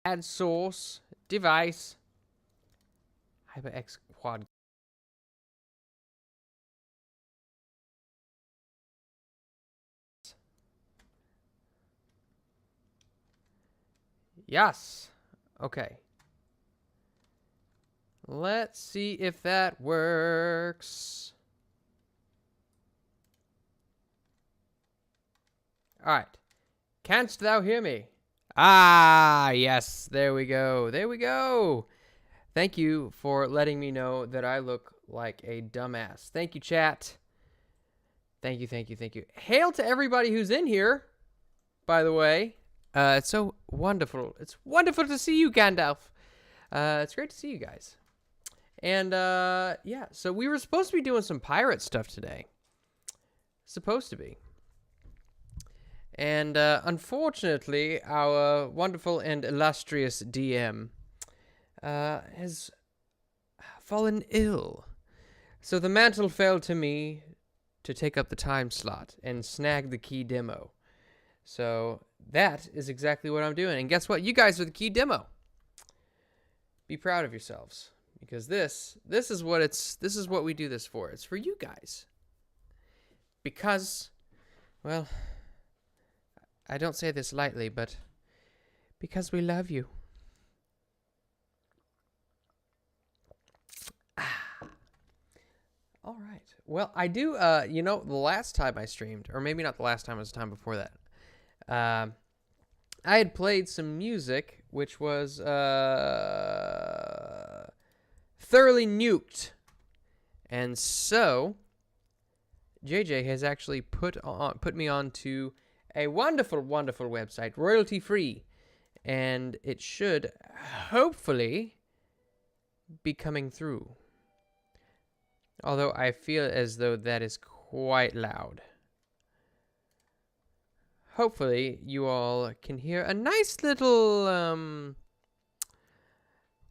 add source, device, HyperX quad. Yes. Okay. Let's see if that works. All right. Canst thou hear me? Ah, yes. There we go. There we go. Thank you for letting me know that I look like a dumbass. Thank you, chat. Thank you, thank you, thank you. Hail to everybody who's in here, by the way. It's so wonderful. It's wonderful to see you, Gandalf. It's great to see you guys. And, yeah, so we were supposed to be doing some pirate stuff today. Supposed to be. And, unfortunately, our wonderful and illustrious DM has fallen ill. So the mantle fell to me to take up the time slot and snag the key demo. So that is exactly what I'm doing. And guess what? You guys are the key demo. Be proud of yourselves, because this is what we do this for. It's for you guys. Because, well, I don't say this lightly, but because we love you. All right. Well, I do, you know, the last time I streamed, or maybe not the last time, it was the time before that, I had played some music, which was thoroughly nuked. And so, JJ has actually put me onto a wonderful, wonderful website, royalty-free. And it should, hopefully, be coming through. Although I feel as though that is quite loud. Hopefully, you all can hear a nice little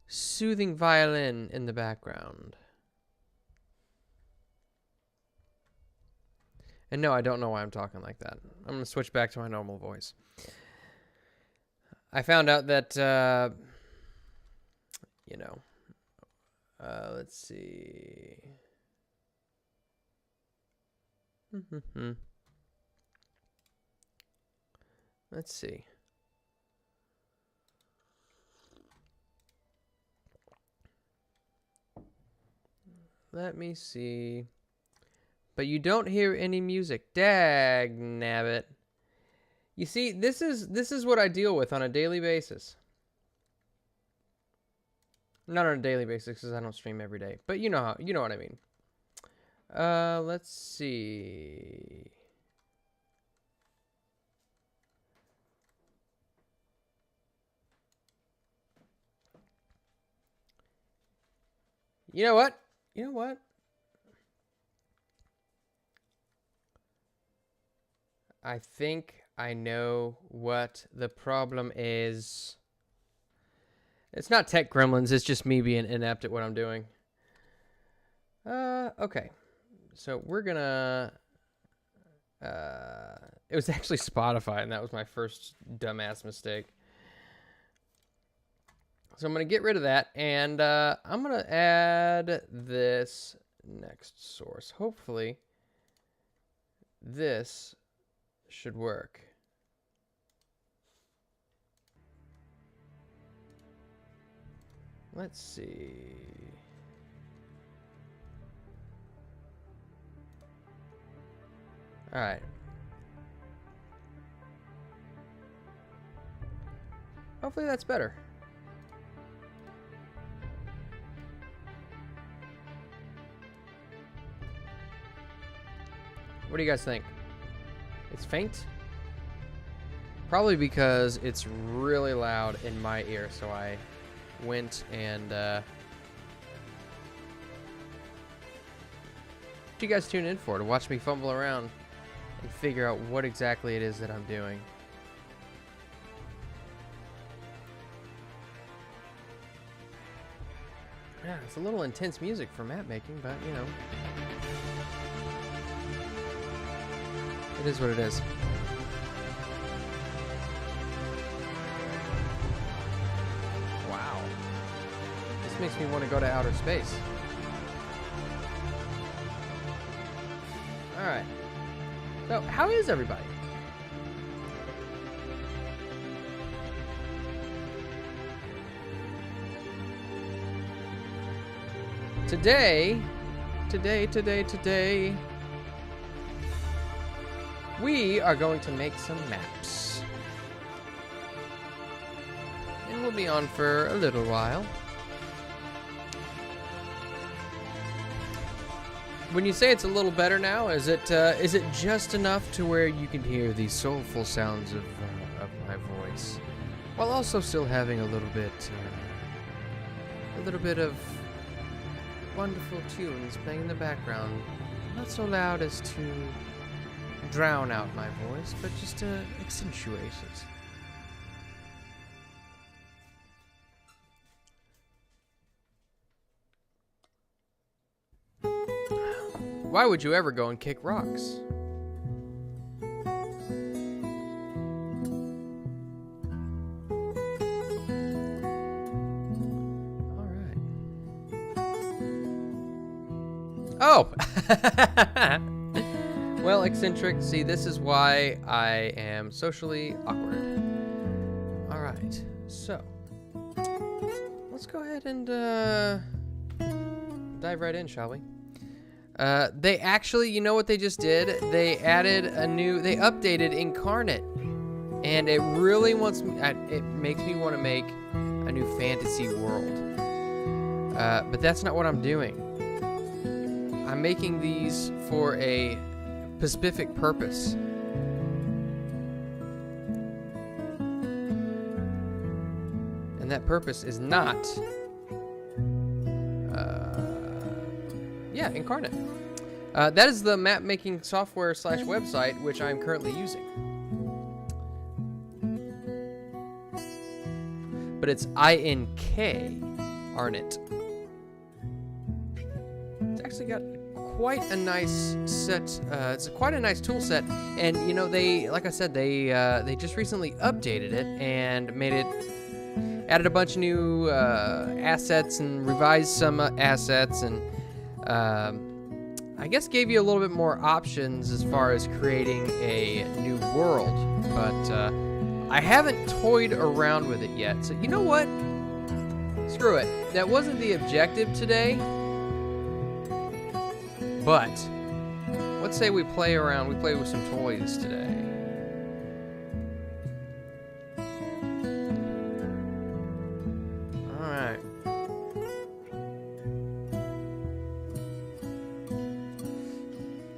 soothing violin in the background. And no, I don't know why I'm talking like that. I'm going to switch back to my normal voice. I found out that, you know, let's see. Let's see. Let me see. But you don't hear any music. Dag nabbit. You see, this is what I deal with on a daily basis. Not on a daily basis because I don't stream every day, but you know what I mean. Let's see. You know what? You know what? I think I know what the problem is. It's not tech gremlins, it's just me being inept at what I'm doing. Okay. So we're gonna... it was actually Spotify, and that was my first dumbass mistake. So I'm going to get rid of that, and I'm going to add this next source. Hopefully, this should work. Let's see. All right. Hopefully that's better. What do you guys think? It's faint? Probably because it's really loud in my ear, so I went and what you guys tune in for? To watch me fumble around and figure out what exactly it is that I'm doing. Yeah, it's a little intense music for map making, but you know, it is what it is. This makes me want to go to outer space. Alright. So, how is everybody? Today, we are going to make some maps. And we'll be on for a little while. When you say it's a little better now, is it just enough to where you can hear the soulful sounds of my voice, while also still having a little bit of wonderful tunes playing in the background, not so loud as to drown out my voice, but just to accentuate it. Why would you ever go and kick rocks? All right. Oh! Well, eccentric, see, this is why I am socially awkward. All right, so let's go ahead and dive right in, shall we? They actually, you know what they just did? They added they updated Incarnate, and it really it makes me want to make a new fantasy world. But that's not what I'm doing. I'm making these for a specific purpose. And that purpose is not Incarnate. That is the map making software / website which I'm currently using. But it's INK Arnett. It's actually got quite a nice set. It's quite a nice tool set, and you know, like I said, they just recently updated it and added a bunch of new assets and revised some assets, and I guess gave you a little bit more options as far as creating a new world. But I haven't toyed around with it yet. So you know what? Screw it. That wasn't the objective today. But let's say we play around. We play with some toys today. All right.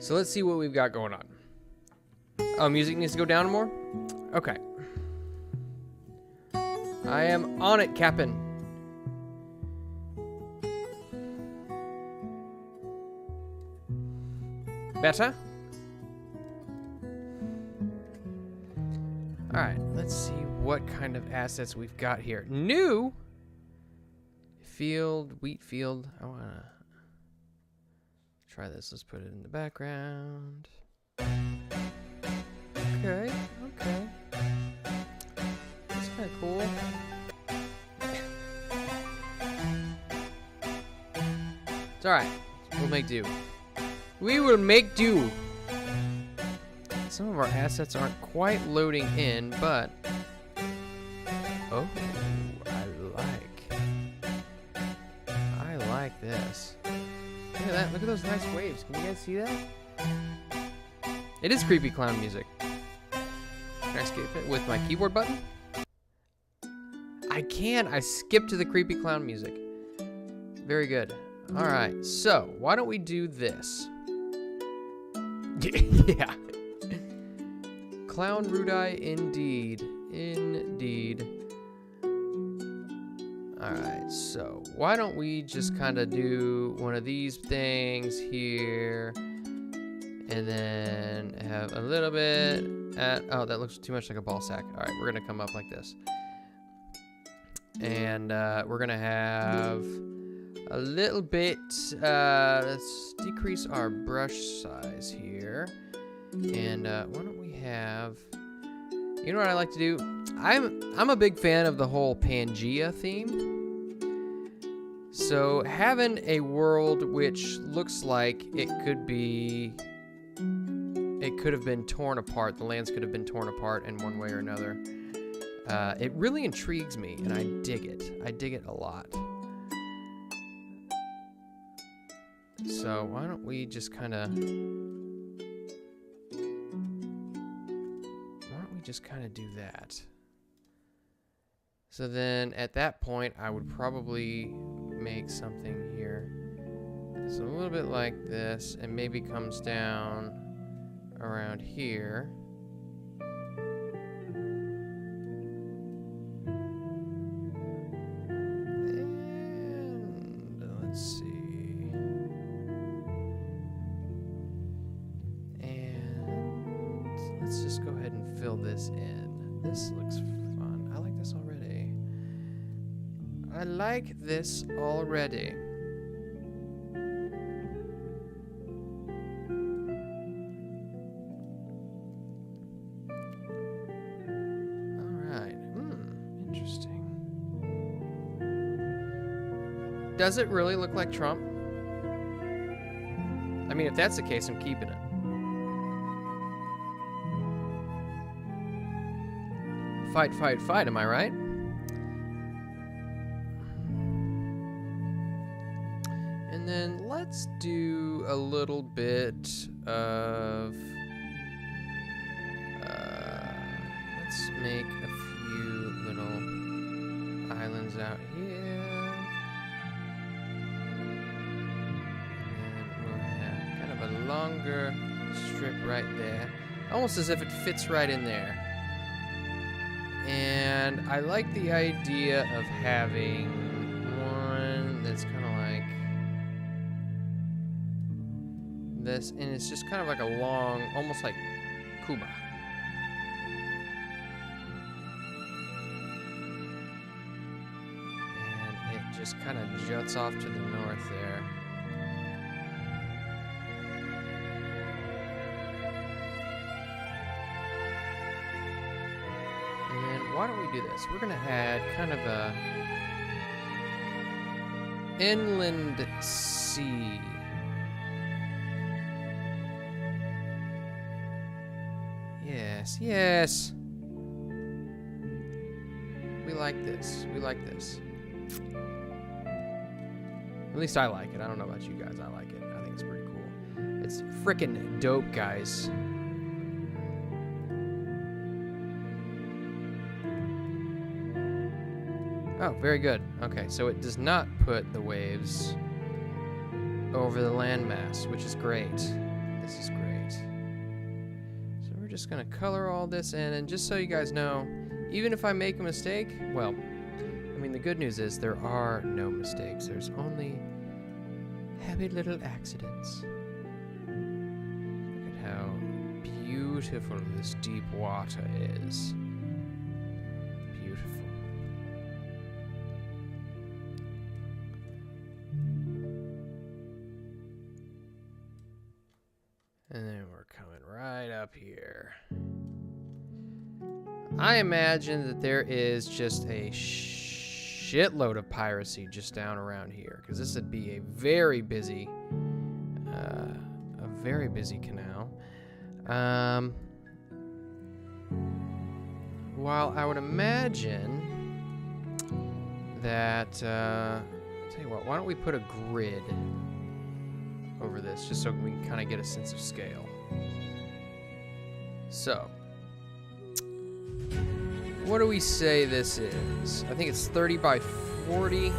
So let's see what we've got going on. Oh, music needs to go down more? Okay. I am on it, Captain. Better? Alright, let's see what kind of assets we've got here. New field, wheat field. I wanna try this. Let's put it in the background. Okay. That's kind of cool. It's alright. We'll make do. We will make do. Some of our assets aren't quite loading in, but... Oh, I like this. Look at that. Look at those nice waves. Can you guys see that? It is creepy clown music. Can I skip it with my keyboard button? I can. I skipped to the creepy clown music. Very good. All right. So, why don't we do this? Yeah. Clown Rudai, indeed. Alright, so why don't we just kind of do one of these things here, and then have a little bit at, oh, that looks too much like a ball sack. Alright, we're going to come up like this. And we're going to have a little bit, let's decrease our brush size here. And why don't we have, you know what I like to do? I'm a big fan of the whole Pangea theme. So having a world which looks like it could have been torn apart, the lands could have been torn apart in one way or another, it really intrigues me, and I dig it. I dig it a lot. So why don't we just kind of do that? So then at that point, I would probably make something here. It's a little bit like this, and maybe comes down around here. And let's see. And let's just go ahead and fill this in. This looks fun. I like this already. I like this already. Does it really look like Trump? I mean, if that's the case, I'm keeping it. Fight, fight, fight, am I right? And then let's do a little bit of... let's make a few little islands out here. Longer strip right there, almost as if it fits right in there. And I like the idea of having one that's kind of like this, and it's just kind of like a long, almost like Cuba. And it just kind of juts off to the north there. Why don't we do this? We're going to add kind of a inland sea. Yes, yes. We like this. We like this. At least I like it. I don't know about you guys. I like it. I think it's pretty cool. It's frickin' dope, guys. Oh, very good. Okay, so it does not put the waves over the landmass, which is great. This is great. So we're just going to color all this in, and just so you guys know, even if I make a mistake, well, I mean, the good news is there are no mistakes. There's only happy little accidents. Look at how beautiful this deep water is. And then we're coming right up here. I imagine that there is just a shitload of piracy just down around here, because this would be a very busy canal. While I would imagine that, I'll tell you what, why don't we put a grid over this, just so we can kind of get a sense of scale. So, what do we say this is? I think it's 30 by 40.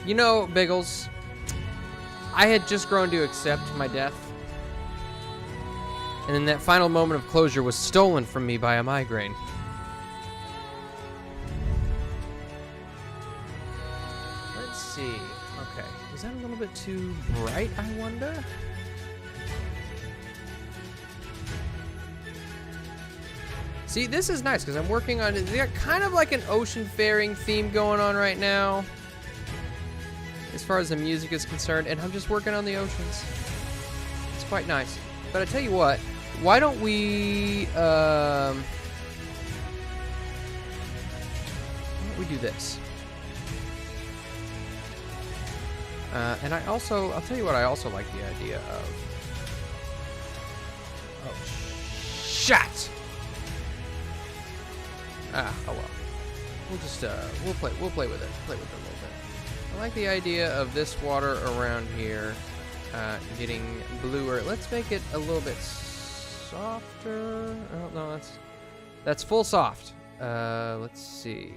You know, Biggles, I had just grown to accept my death. And then that final moment of closure was stolen from me by a migraine. Let's see. Okay. Is that a little bit too bright, I wonder? See, this is nice because I'm working on it. They got kind of like an ocean faring theme going on right now, as far as the music is concerned, and I'm just working on the oceans. It's quite nice. But I tell you what, why don't we do this? And I'll tell you what I also like the idea of. Oh, shit! Oh well. We'll just, we'll play with it. Play with it a little bit. I like the idea of this water around here, getting bluer. Let's make it a little bit softer. Oh, no, that's full soft. Let's see.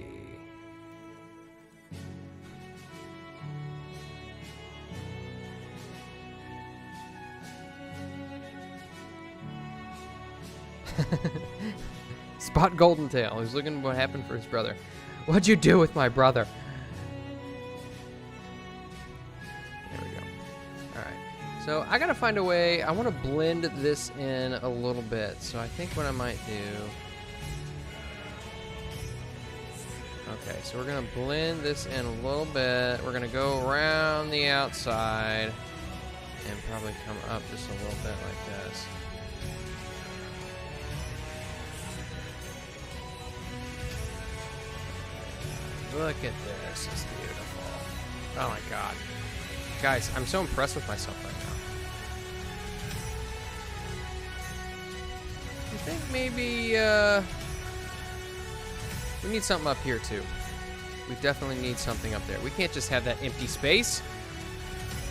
Spot Goldentail. He's looking at what happened for his brother. What'd you do with my brother? There we go. Alright. So I gotta find a way. I want to blend this in a little bit. So I think what I might do. Okay, so we're gonna blend this in a little bit. We're gonna go around the outside and probably come up just a little bit like this. Look at this. It's beautiful. Oh my god. Guys, I'm so impressed with myself right now. I think maybe, we need something up here too. We definitely need something up there. We can't just have that empty space.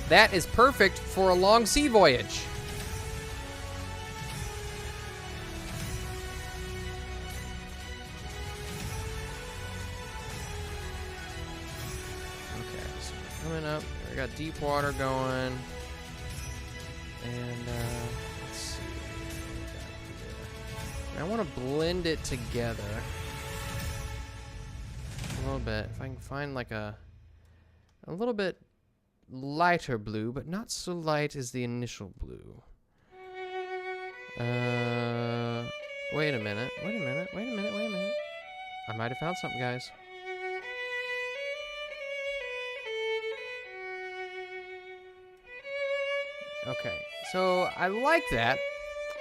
That is perfect for a long sea voyage. Coming up, we got deep water going, and let's see what we got here. I want to blend it together a little bit. If I can find like a little bit lighter blue, but not so light as the initial blue. Wait a minute. I might have found something, guys. Okay, so I like that.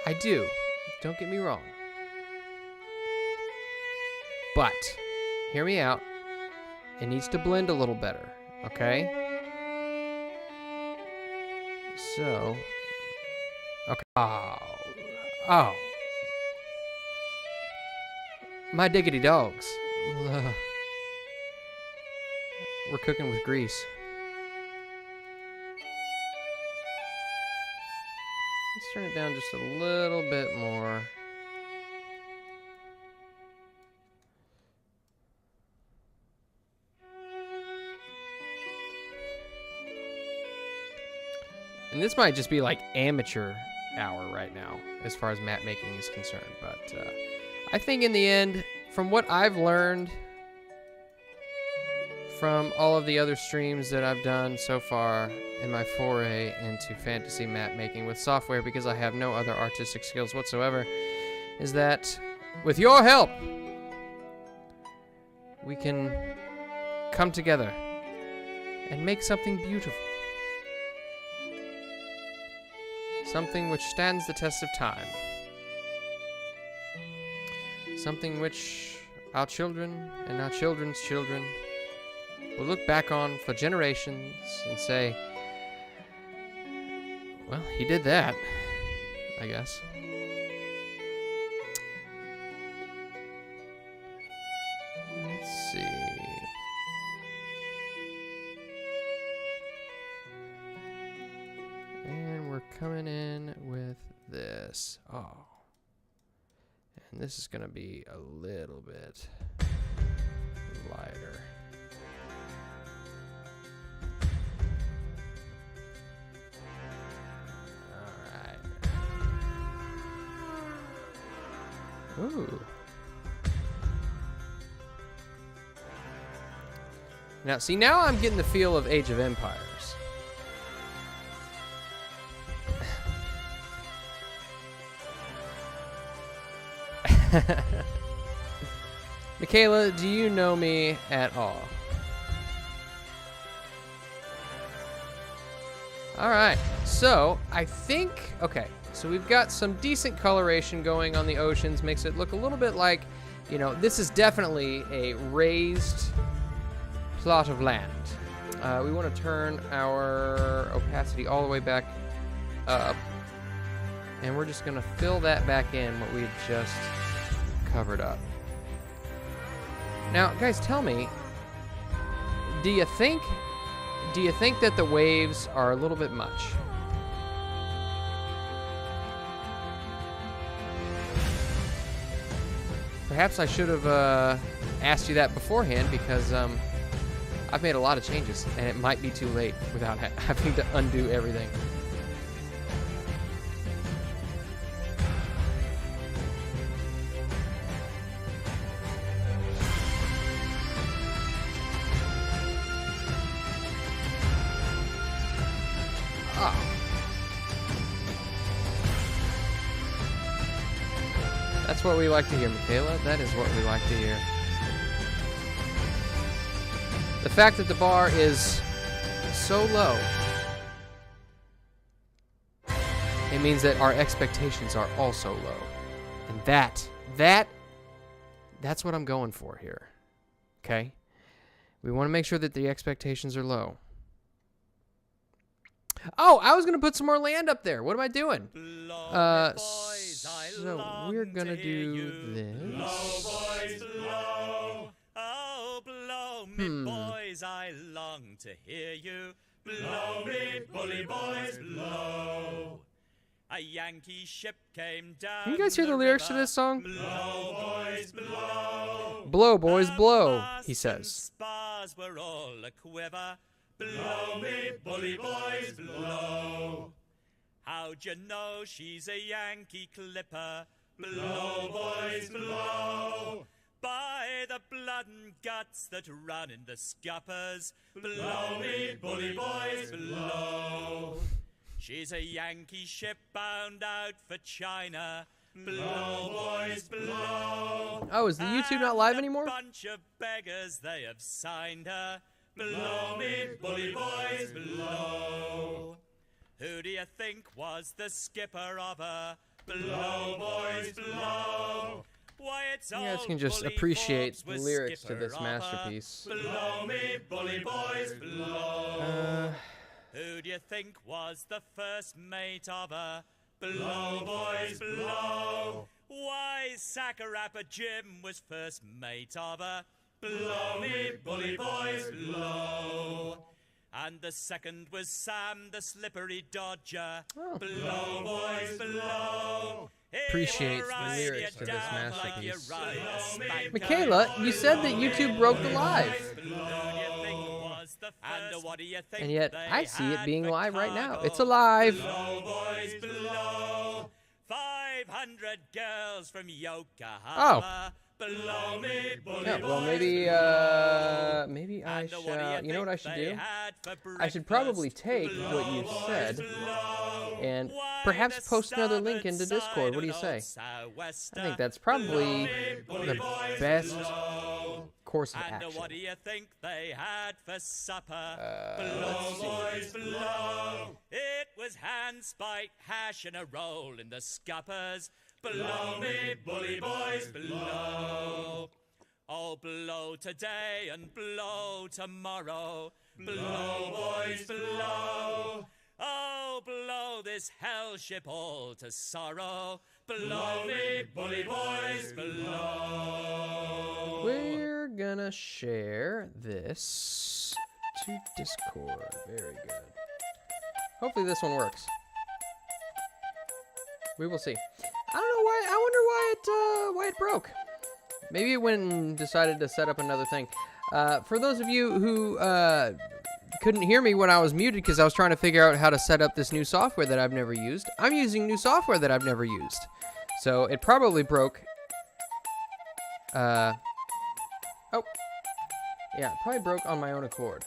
I do. Don't get me wrong. But, hear me out. It needs to blend a little better, okay? So, okay. Oh. My diggity dogs. Ugh. We're cooking with grease. Let's turn it down just a little bit more. And this might just be like amateur hour right now, as far as map making is concerned. But I think in the end, from what I've learned from all of the other streams that I've done so far in my foray into fantasy map making with software, because I have no other artistic skills whatsoever, is that with your help, we can come together and make something beautiful. Something which stands the test of time. Something which our children and our children's children will look back on for generations and say, well, he did that, I guess. Let's see. And we're coming in with this. Oh. And this is going to be a little bit lighter. Ooh. Now, see, now I'm getting the feel of Age of Empires. Michaela, do you know me at all? All right. So, I think, okay. So we've got some decent coloration going on the oceans, makes it look a little bit like, you know, this is definitely a raised plot of land. We want to turn our opacity all the way back up. And we're just going to fill that back in, what we just covered up. Now, guys, tell me, do you think that the waves are a little bit much? Perhaps I should have asked you that beforehand, because I've made a lot of changes, and it might be too late without having to undo everything. That's what we like to hear, Michaela. That is what we like to hear. The fact that the bar is so low, it means that our expectations are also low. And that's what I'm going for here. Okay? We want to make sure that the expectations are low. Oh, I was going to put some more land up there. What am I doing? So we're going to do this. Blow, boys, blow. Oh, blow me, boys, I long to hear you. Blow me, bully boys, blow. A Yankee ship came down. Can you guys hear the lyrics to this song? Blow, boys, blow. Blow, boys, blow, he says. Spars were all a quiver. Blow me, bully boys, blow. How'd you know she's a Yankee clipper? Blow, boys, blow. By the blood and guts that run in the scuppers. Blow me, bully boys, blow. She's a Yankee ship bound out for China. Blow, boys, blow. Oh, is the YouTube not live anymore? A bunch of beggars, they have signed her. Blow me, bully boys, blow. Who do you think was the skipper of her? Blow, boys, blow. Why, it's You guys old can just bully appreciate Forbes the was lyrics to skipper this of her. masterpiece. Blow me, bully boys, blow. Who do you think was the first mate of her? Blow, boys, blow. Why, Sackarappa Jim was first mate of her. Blow me, bully boys, blow. And the second was Sam, the slippery dodger. Oh. Blow, boys, blow. Appreciate He'll the ride lyrics you to this down like you masterpiece. ride a spanker. Michaela, you said that YouTube broke the live. Who do you think was the first? And what do you think And yet, they I see it had being for live right now. cargo? It's alive. Blow, boys, blow. 500 girls from Yokohama. Oh. Below me, bully Yeah, well, boys, maybe I and what do shall. You know what I should think they do? had for I should probably breakfast? take what you said and perhaps post another link into Discord. What do you say? I think that's probably the best course of And action. what do you think they had for supper? Let's see. Boys below. It was handspike, hash, and a roll in the scuppers. Below me, bully boys, below. Oh, blow today and blow tomorrow. Blow, boys, blow. Oh, blow this hell ship all to sorrow. Below me, bully boys, below. We're gonna share this to Discord. Very good. Hopefully this one works. We will see. I don't know why. I wonder why it broke. Maybe it went and decided to set up another thing. For those of you who couldn't hear me when I was muted because I was trying to figure out how to set up this new software that I've never used, I'm using new software that I've never used. So it probably broke. Oh. Yeah, it probably broke on my own accord.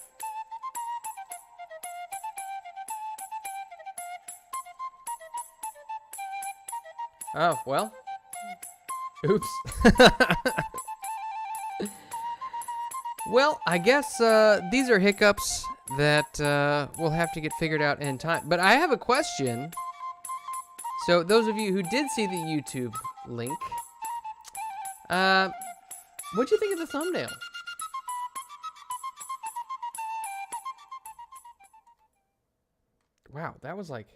Oh, well. Oops. Well, I guess these are hiccups that we'll have to get figured out in time. But I have a question. So those of you who did see the YouTube link, what'd you think of the thumbnail? Wow, that was like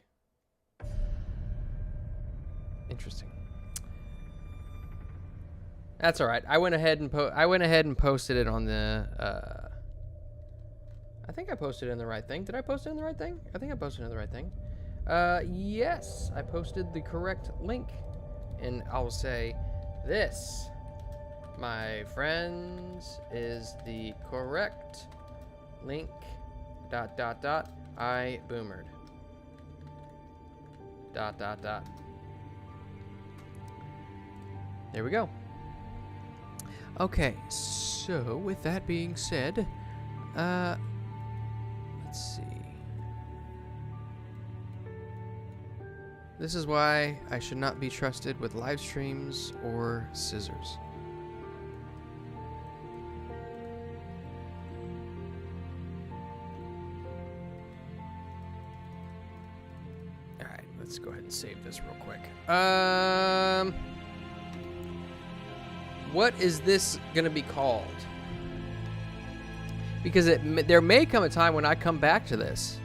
interesting. That's all right. I went ahead and posted it on the. I think I posted it in the right thing. Did I post it in the right thing? I think I posted it in the right thing. Yes, I posted the correct link, and I'll say this, my friends, is the correct link. ... I boomered. ... There we go. Okay, so with that being said, let's see. This is why I should not be trusted with live streams or scissors. All right, let's go ahead and save this real quick. What is this gonna be called? Because there may come a time when I come back to this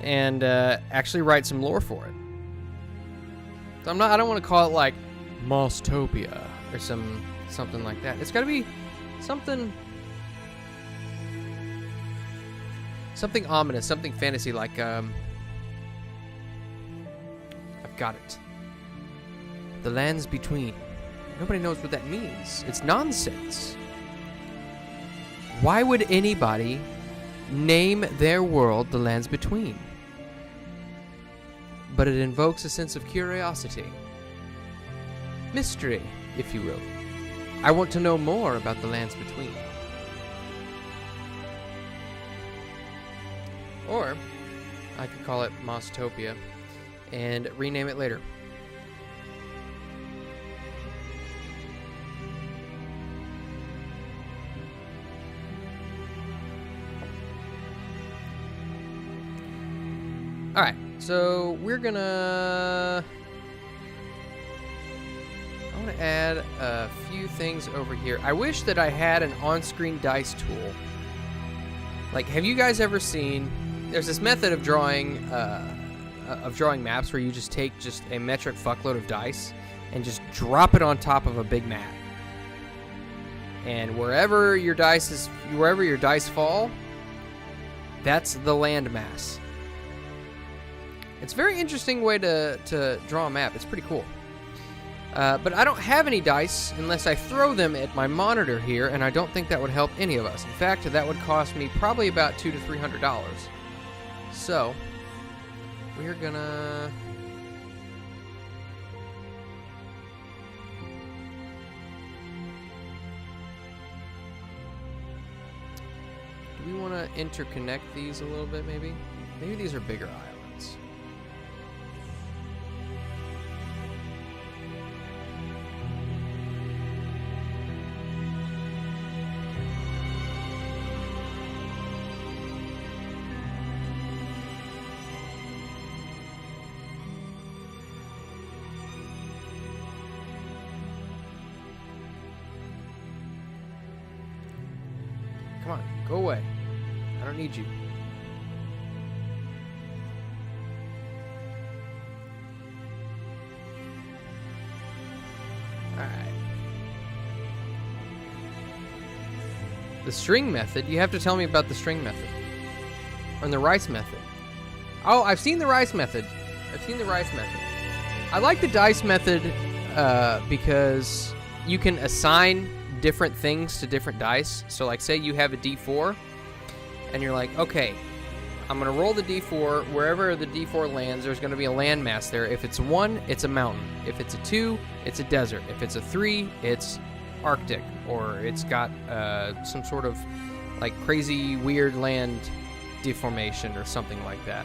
and actually write some lore for it. So I don't want to call it like Mostopia or something like that. It's got to be something ominous, something fantasy like I've got it. The lands between. Nobody knows what that means. It's nonsense. Why would anybody name their world the lands between? But it invokes a sense of curiosity. Mystery, if you will. I want to know more about the lands between. Or I could call it Mostopia and rename it later. All right, so we're gonna. I want to add a few things over here. I wish that I had an on-screen dice tool. Like, have you guys ever seen? There's this method of drawing maps where you just take just a metric fuckload of dice and just drop it on top of a big map. And wherever your dice fall, that's the landmass. It's a very interesting way to draw a map. It's pretty cool. But I don't have any dice unless I throw them at my monitor here, and I don't think that would help any of us. In fact, that would cost me probably about $200 to $300. So, we're gonna... Do we want to interconnect these a little bit, maybe? Maybe these are bigger islands. Come on, go away. I don't need you. Alright. The string method? You have to tell me about the string method. Or the rice method. Oh, I've seen the rice method. I like the dice method because you can assign different things to different dice. So like say you have a D4 and you're like, okay, I'm gonna roll the D4. Wherever the D4 lands, there's gonna be a landmass there. If it's 1, it's a mountain. If it's a 2, it's a desert. If it's a 3, it's Arctic, or it's got some sort of like crazy weird land deformation or something like that.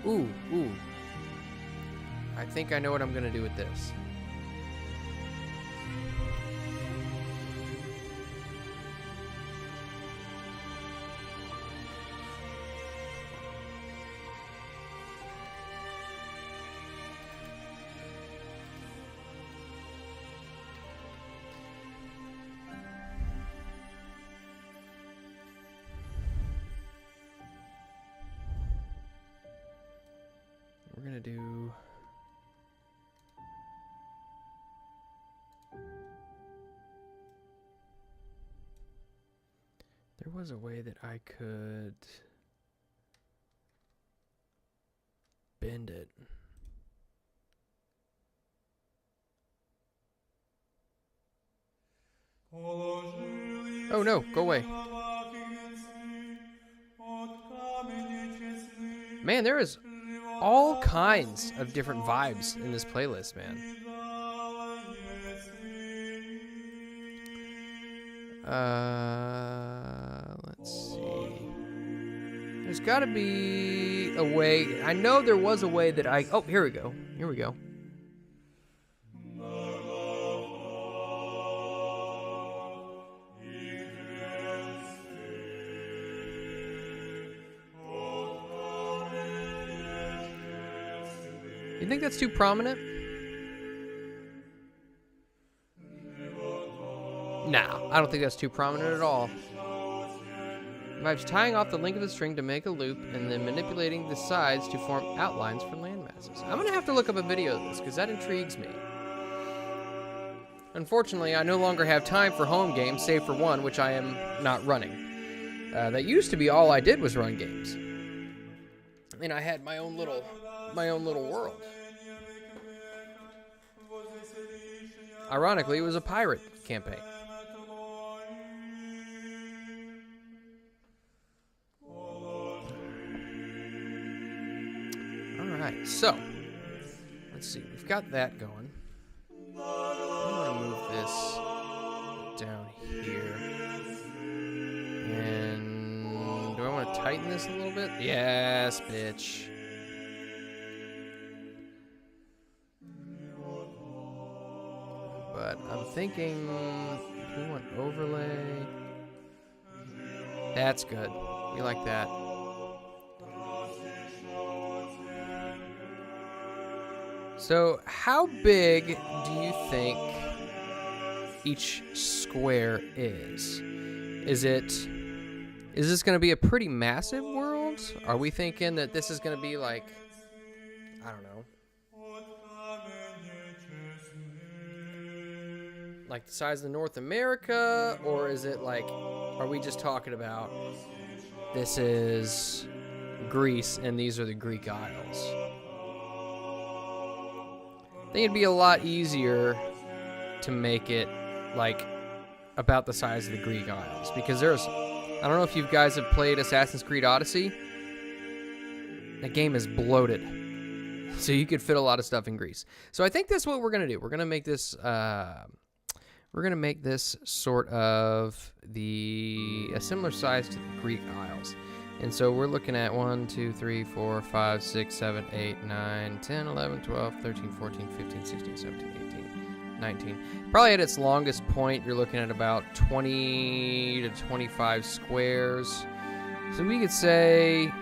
Ooh. I think I know what I'm gonna do with this. We're gonna do... There was a way that I could bend it. Oh no, go away. Man, there is all kinds of different vibes in this playlist, man. Let's see. There's got to be a way. I know there was a way that I... Oh, here we go. Here we go. You think that's too prominent? No, I don't think that's too prominent at all. Vibes tying off the link of the string to make a loop and then manipulating the sides to form outlines for landmasses. I'm going to have to look up a video of this because that intrigues me. Unfortunately, I no longer have time for home games, save for one, which I am not running. That used to be all I did was run games. And I had my own little world. Ironically, it was a pirate campaign. Alright, so let's see. We've got that going. I'm going to move this down here. And do I want to tighten this a little bit? Yes, bitch. But I'm thinking, do we want overlay? That's good. We like that. So, how big do you think each square is? Is this going to be a pretty massive world? Are we thinking that this is going to be like, I don't know, like the size of North America? Or is it like, are we just talking about this is Greece and these are the Greek Isles? I think it'd be a lot easier to make it like about the size of the Greek Isles, because I don't know if you guys have played Assassin's Creed Odyssey. That game is bloated, so you could fit a lot of stuff in Greece. So I think that's what we're gonna do. We're gonna make this sort of a similar size to the Greek Isles. And so we're looking at 1, 2, 3, 4, 5, 6, 7, 8, 9, 10, 11, 12, 13, 14, 15, 16, 17, 18, 19. Probably at its longest point, you're looking at about 20 to 25 squares. So we could say,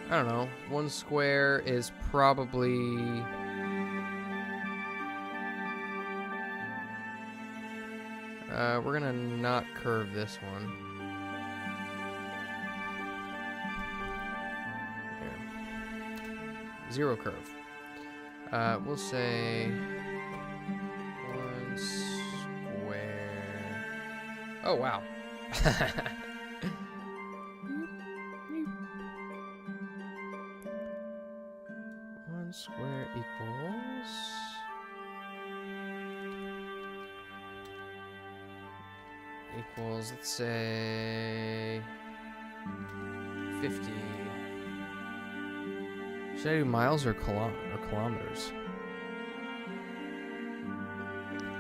I don't know, one square is probably... we're gonna not curve this one. Zero curve. We'll say one square. Oh, wow. One square equals, let's say 50. Should I do miles or kilometers?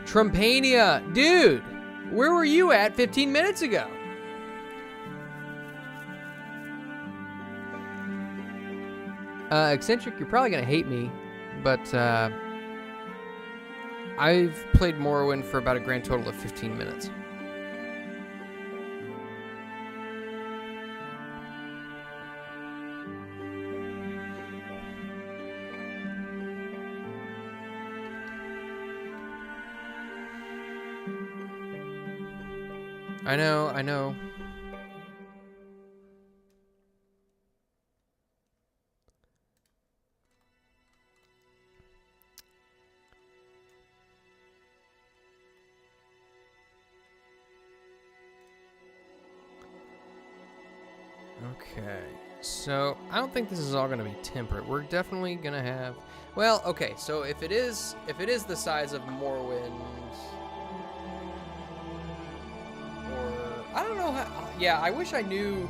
Trumpania! Dude! Where were you at 15 minutes ago? Eccentric, you're probably going to hate me, but I've played Morrowind for about a grand total of 15 minutes. I know. Okay, so I don't think this is all going to be temperate. We're definitely going to have... Well, okay, so if it is the size of Morrowind... Or... I don't know how... Yeah, I wish I knew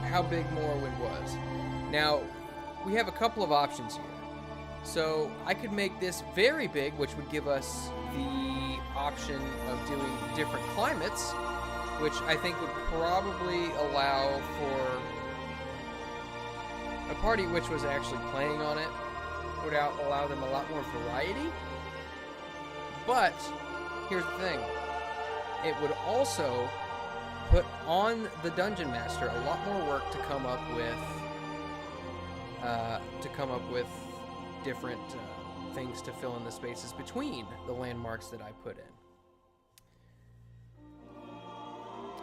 how big Morrowind was. Now, we have a couple of options here. So I could make this very big, which would give us the option of doing different climates, which I think would probably allow for a party which was actually playing on it, would allow them a lot more variety. But here's the thing. It would also put on the Dungeon Master a lot more work to come up with different things to fill in the spaces between the landmarks that I put in.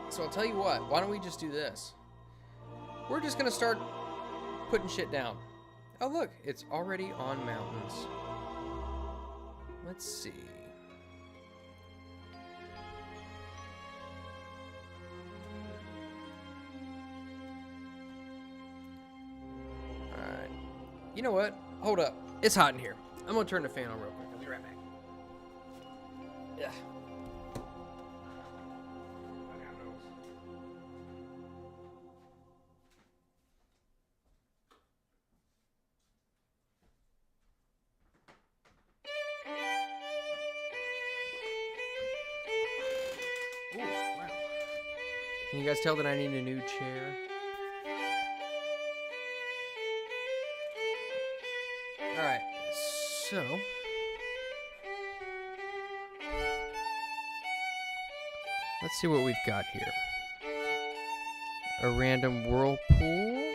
So I'll tell you what, why don't we just do this? We're just gonna start putting shit down. Oh look, it's already on mountains. Let's see. Alright. You know what? Hold up. It's hot in here. I'm gonna turn the fan on real quick. I'll be right back. Yeah. Ooh, wow. Can you guys tell that I need a new chair? Alright, so... let's see what we've got here. A random whirlpool.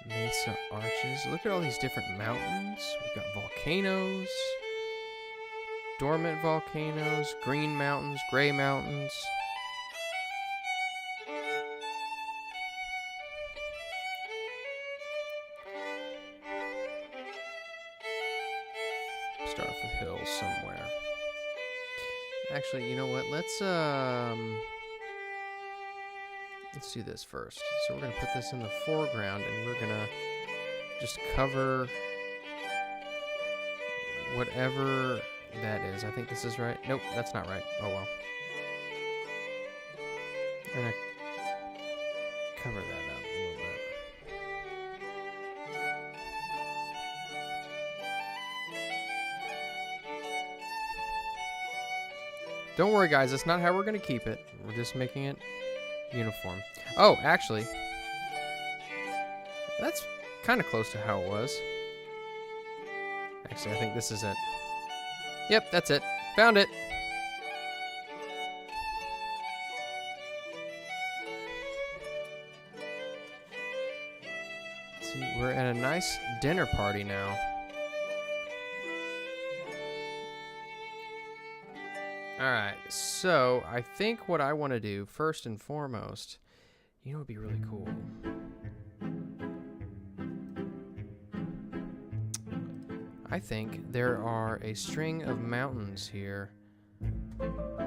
Mesa arches. Look at all these different mountains. We've got volcanoes. Dormant volcanoes. Green mountains. Gray mountains. Start off with hills somewhere. Actually, you know what? Let's do this first. So we're gonna put this in the foreground, and we're gonna just cover whatever that is. I think this is right. Nope, that's not right. Oh well. We're gonna cover that up a little bit. Don't worry, guys. That's not how we're going to keep it. We're just making it uniform. Oh, actually, that's kind of close to how it was. Actually, I think this is it. Yep, that's it. Found it. See, we're at a nice dinner party now. Alright, so I think what I want to do, first and foremost, you know what would be really cool? I think there are a string of mountains here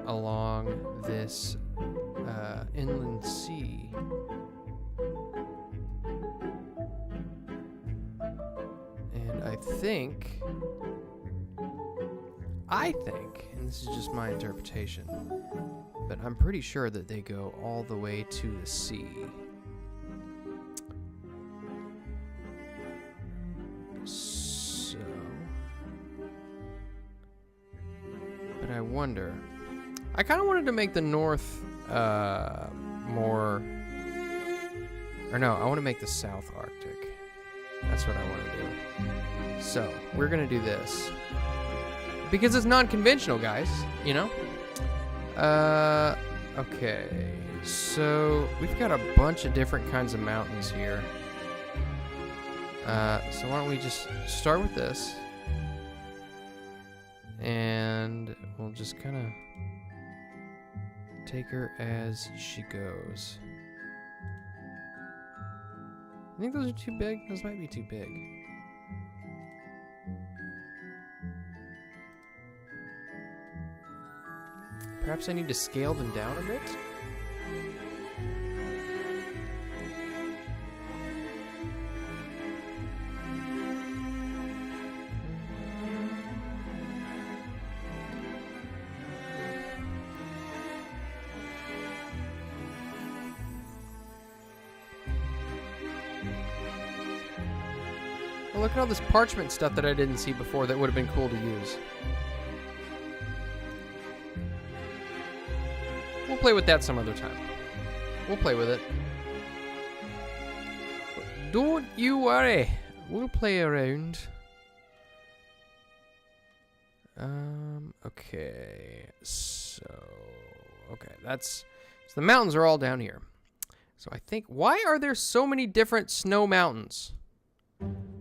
along this inland sea. And I think, and this is just my interpretation, but I'm pretty sure that they go all the way to the sea. So, but I wonder, I kind of wanted to make the north more Or no, I want to make the South Arctic. That's what I want to do. So, we're going to do this. Because it's non-conventional, guys, you know? Okay. So, we've got a bunch of different kinds of mountains here. So why don't we just start with this. And we'll just kind of take her as she goes. I think those are too big. Those might be too big. Perhaps I need to scale them down a bit. Oh, look at all this parchment stuff that I didn't see before that would have been cool to use. We'll play with that some other time. We'll play with it. Don't you worry. We'll play around. Okay. So the mountains are all down here. So I think, why are there so many different snow mountains?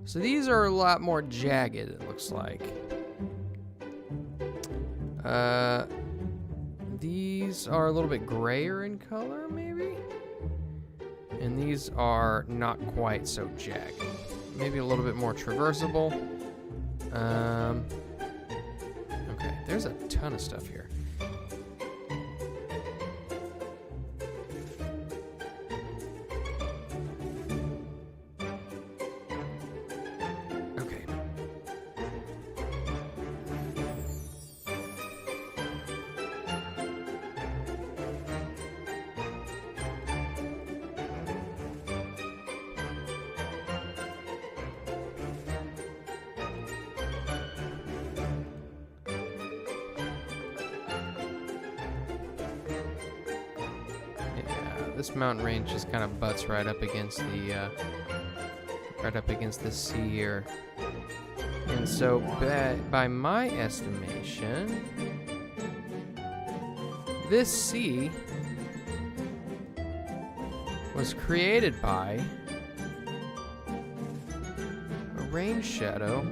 So these are a lot more jagged, it looks like. These are a little bit grayer in color, maybe? And these are not quite so jagged. Maybe a little bit more traversable. Okay, there's a ton of stuff here. This mountain range just kind of butts right up against the sea here, and so by my estimation, this sea was created by a rain shadow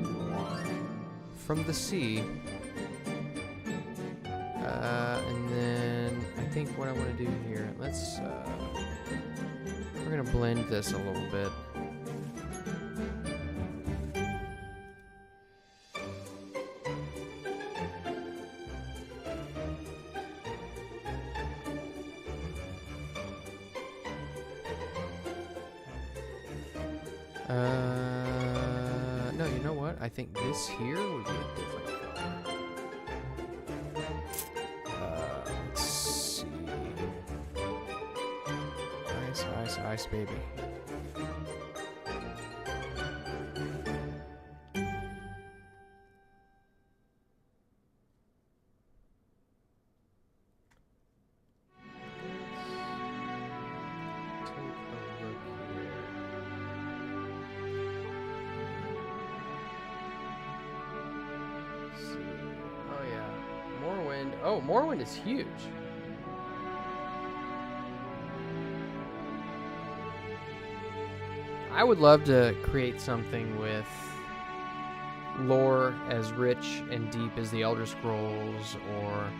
from the sea. And then I think what I want to do here, we're going to blend this a little bit. No, you know what? I think this here would be a different color. Let's see. Ice, baby. Oh, Morrowind is huge. I would love to create something with lore as rich and deep as the Elder Scrolls or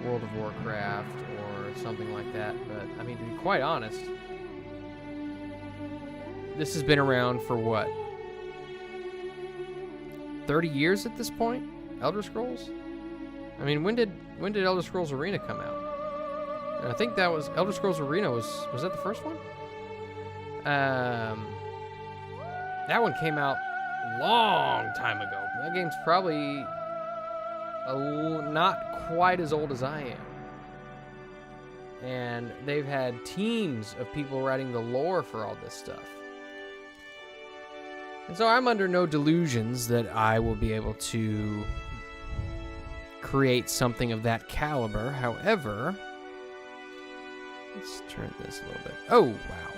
World of Warcraft or something like that. But, I mean, to be quite honest, this has been around for what? 30 years at this point? Elder Scrolls? I mean, when did Elder Scrolls Arena come out? And I think that was Elder Scrolls Arena was that the first one? That one came out a long time ago. That game's probably not quite as old as I am. And they've had teams of people writing the lore for all this stuff. And so I'm under no delusions that I will be able to create something of that caliber. However, let's turn this a little bit. Oh, wow.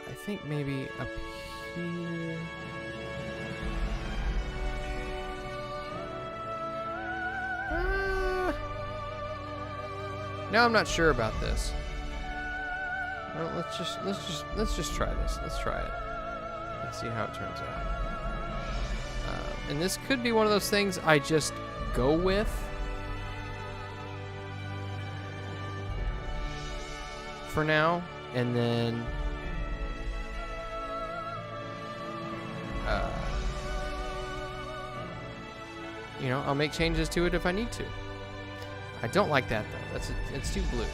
I think maybe up here. Now I'm not sure about this. Well, let's just try this. Let's try it. Let's see how it turns out. And this could be one of those things I just go with. For now, and then you know, I'll make changes to it if I need to. I don't like that though. It's too blue.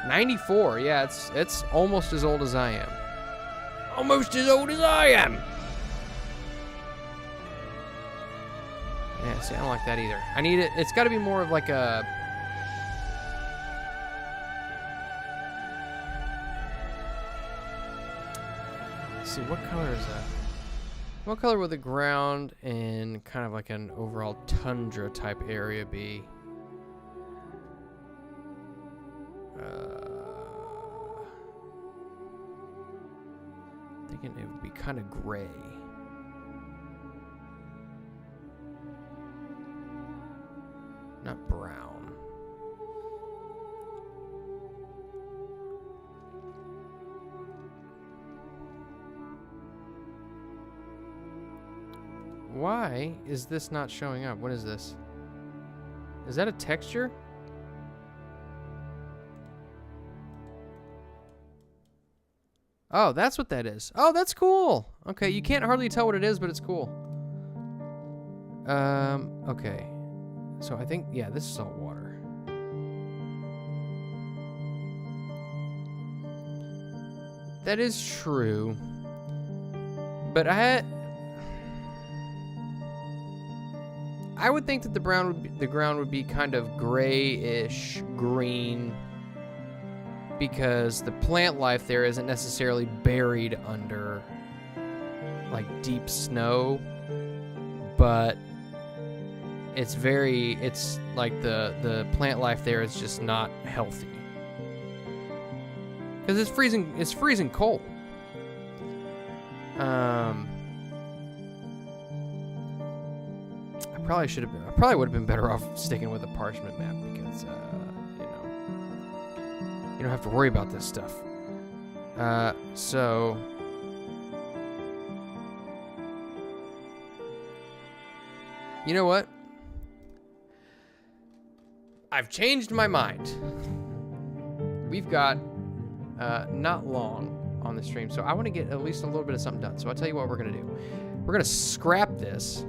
94, yeah, it's almost as old as I am. Almost as old as I am. Yeah, see, I don't like that either. I need it. It's got to be more of like a. Let's see, what color is that? What color would the ground and kind of like an overall tundra type area be? Thinking it would be kind of gray. Not brown. Why is this not showing up? What is this? Is that a texture? Oh, that's what that is. Oh, that's cool. Okay, you can't hardly tell what it is, but it's cool. Okay. So I think, yeah, this is salt water. That is true. But I would think that the ground would be kind of grayish green, because the plant life there isn't necessarily buried under like deep snow, but it's like the plant life there is just not healthy because it's freezing cold. I probably would have been better off sticking with a parchment map, because you don't have to worry about this stuff. So you know what? I've changed my mind. We've got not long on the stream, so I want to get at least a little bit of something done. So I'll tell you what we're going to do. We're going to scrap this.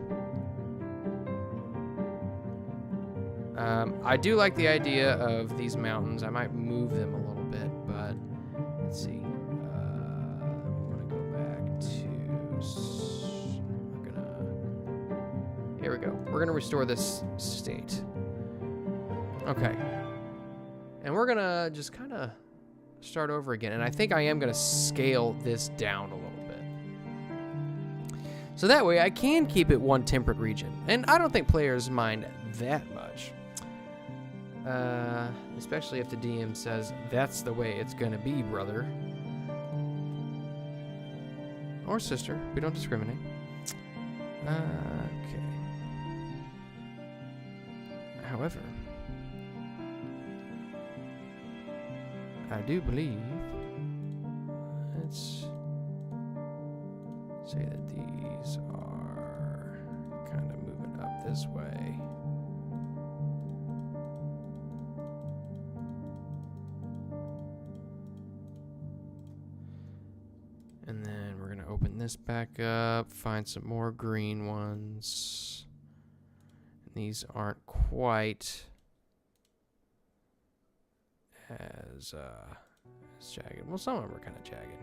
I do like the idea of these mountains. I might move them a little bit, but let's see. I'm going to go back to... Here we go. We're going to restore this state. Okay. And we're going to just kind of start over again. And I think I am going to scale this down a little bit. So that way I can keep it one temperate region. And I don't think players mind that much. Especially if the DM says, that's the way it's going to be, brother. Or sister. We don't discriminate. Okay. However, I do believe, let's say that these are kind of moving up this way. And then we're going to open this back up, find some more green ones. And these aren't quite as jagged. Well, some of them are kind of jagged.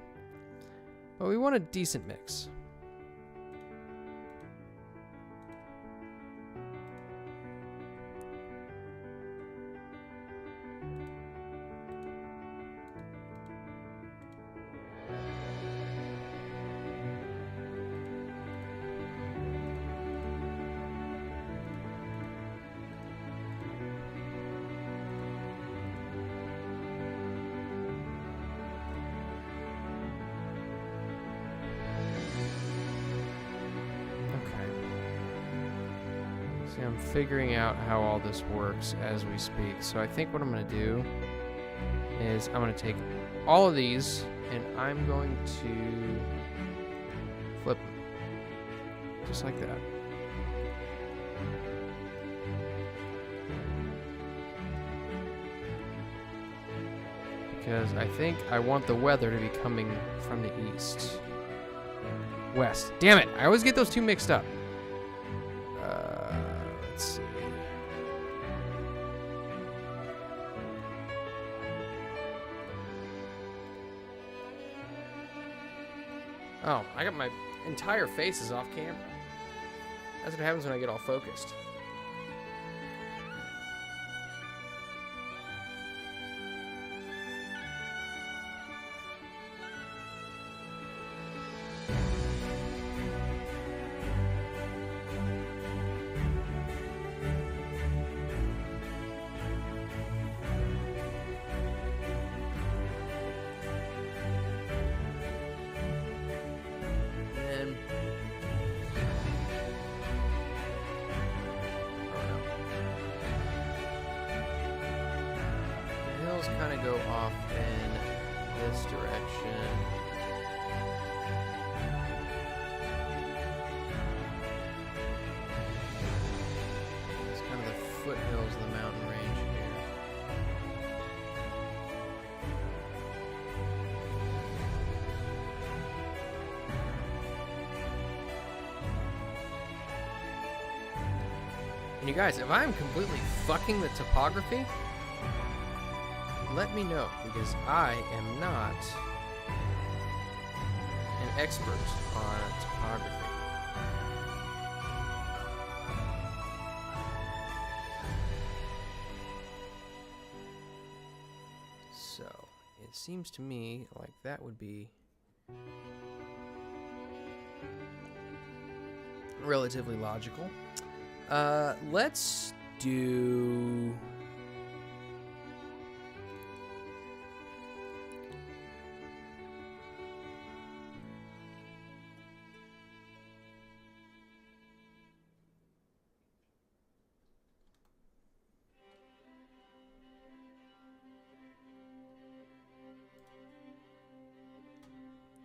But we want a decent mix. See, I'm figuring out how all this works as we speak. So I think what I'm going to do is I'm going to take all of these and I'm going to flip them. Just like that. Because I think I want the weather to be coming from the east. West. Damn it! I always get those two mixed up. Let's see. Oh, I got my entire face is off camera. That's what happens when I get all focused. Kind of go off in this direction. It's kind of the foothills of the mountain range here. And you guys, if I'm completely fucking the topography, let me know, because I am not an expert on topography. So, it seems to me like that would be relatively logical. Let's do...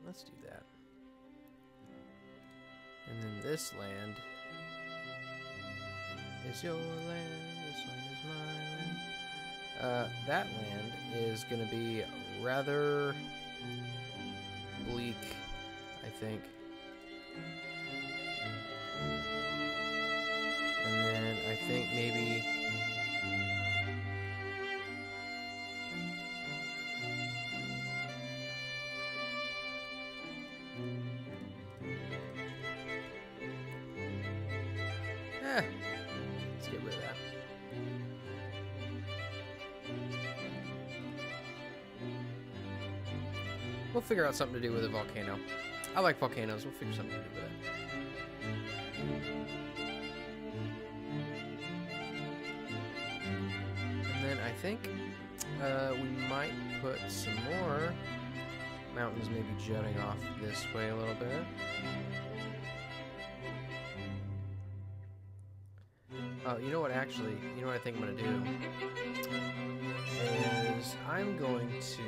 Let's do that. And then this land is your land, this land is mine. That land is going to be rather bleak, I think. And then I think maybe... let's get rid of that. We'll figure out something to do with a volcano. I like volcanoes. We'll figure something to do with it. And then I think we might put some more mountains maybe jutting off this way a little bit. Oh, you know what, actually, you know what I think I'm going to do? Is I'm going to...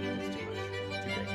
That's too much. Too big.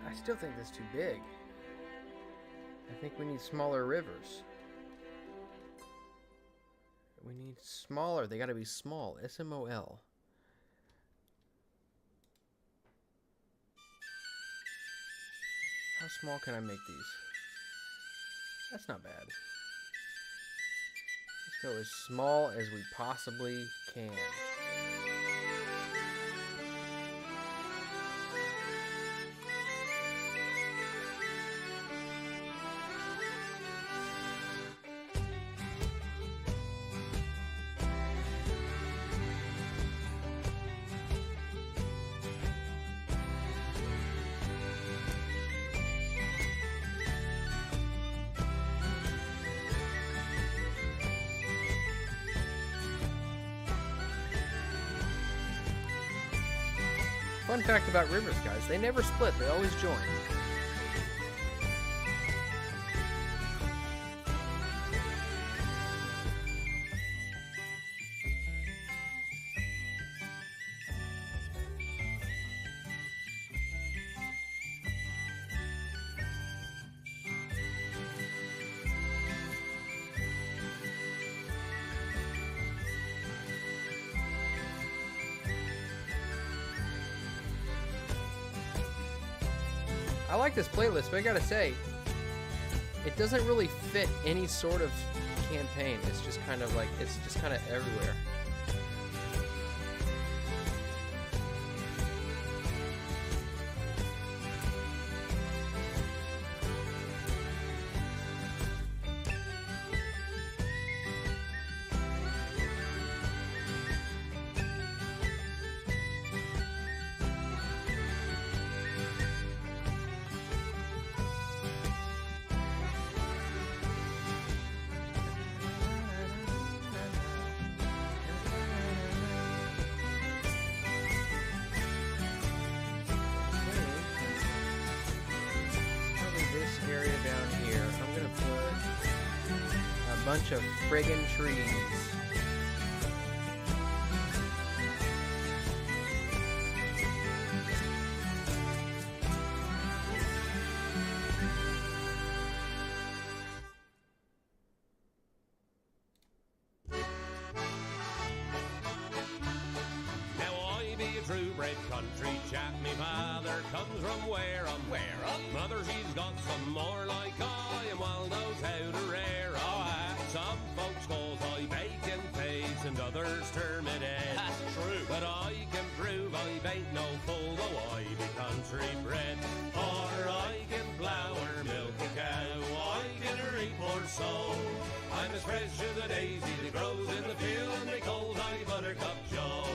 I still think that's too big. I think we need smaller rivers. We need smaller. They gotta be small. SMOL. How small can I make these? That's not bad. Let's go as small as we possibly can. Fun fact about rivers, guys, they never split, they always join. I like this playlist, but I gotta say, it doesn't really fit any sort of campaign. It's just kind of like, it's just kind of everywhere. Area down here, I'm gonna put a bunch of friggin' trees. True-bred country chap, me father comes from Wareham. Mother, she's got some more like I, and well knows how to rear. Some folks calls I bacon face, and others term it head. That's true. But I can prove I ain't no fool, though I be country bred. Or I can flour, milk a cow, I can reap or sow. I'm as fresh as a daisy that grows in the field, and they calls I Buttercup Joe.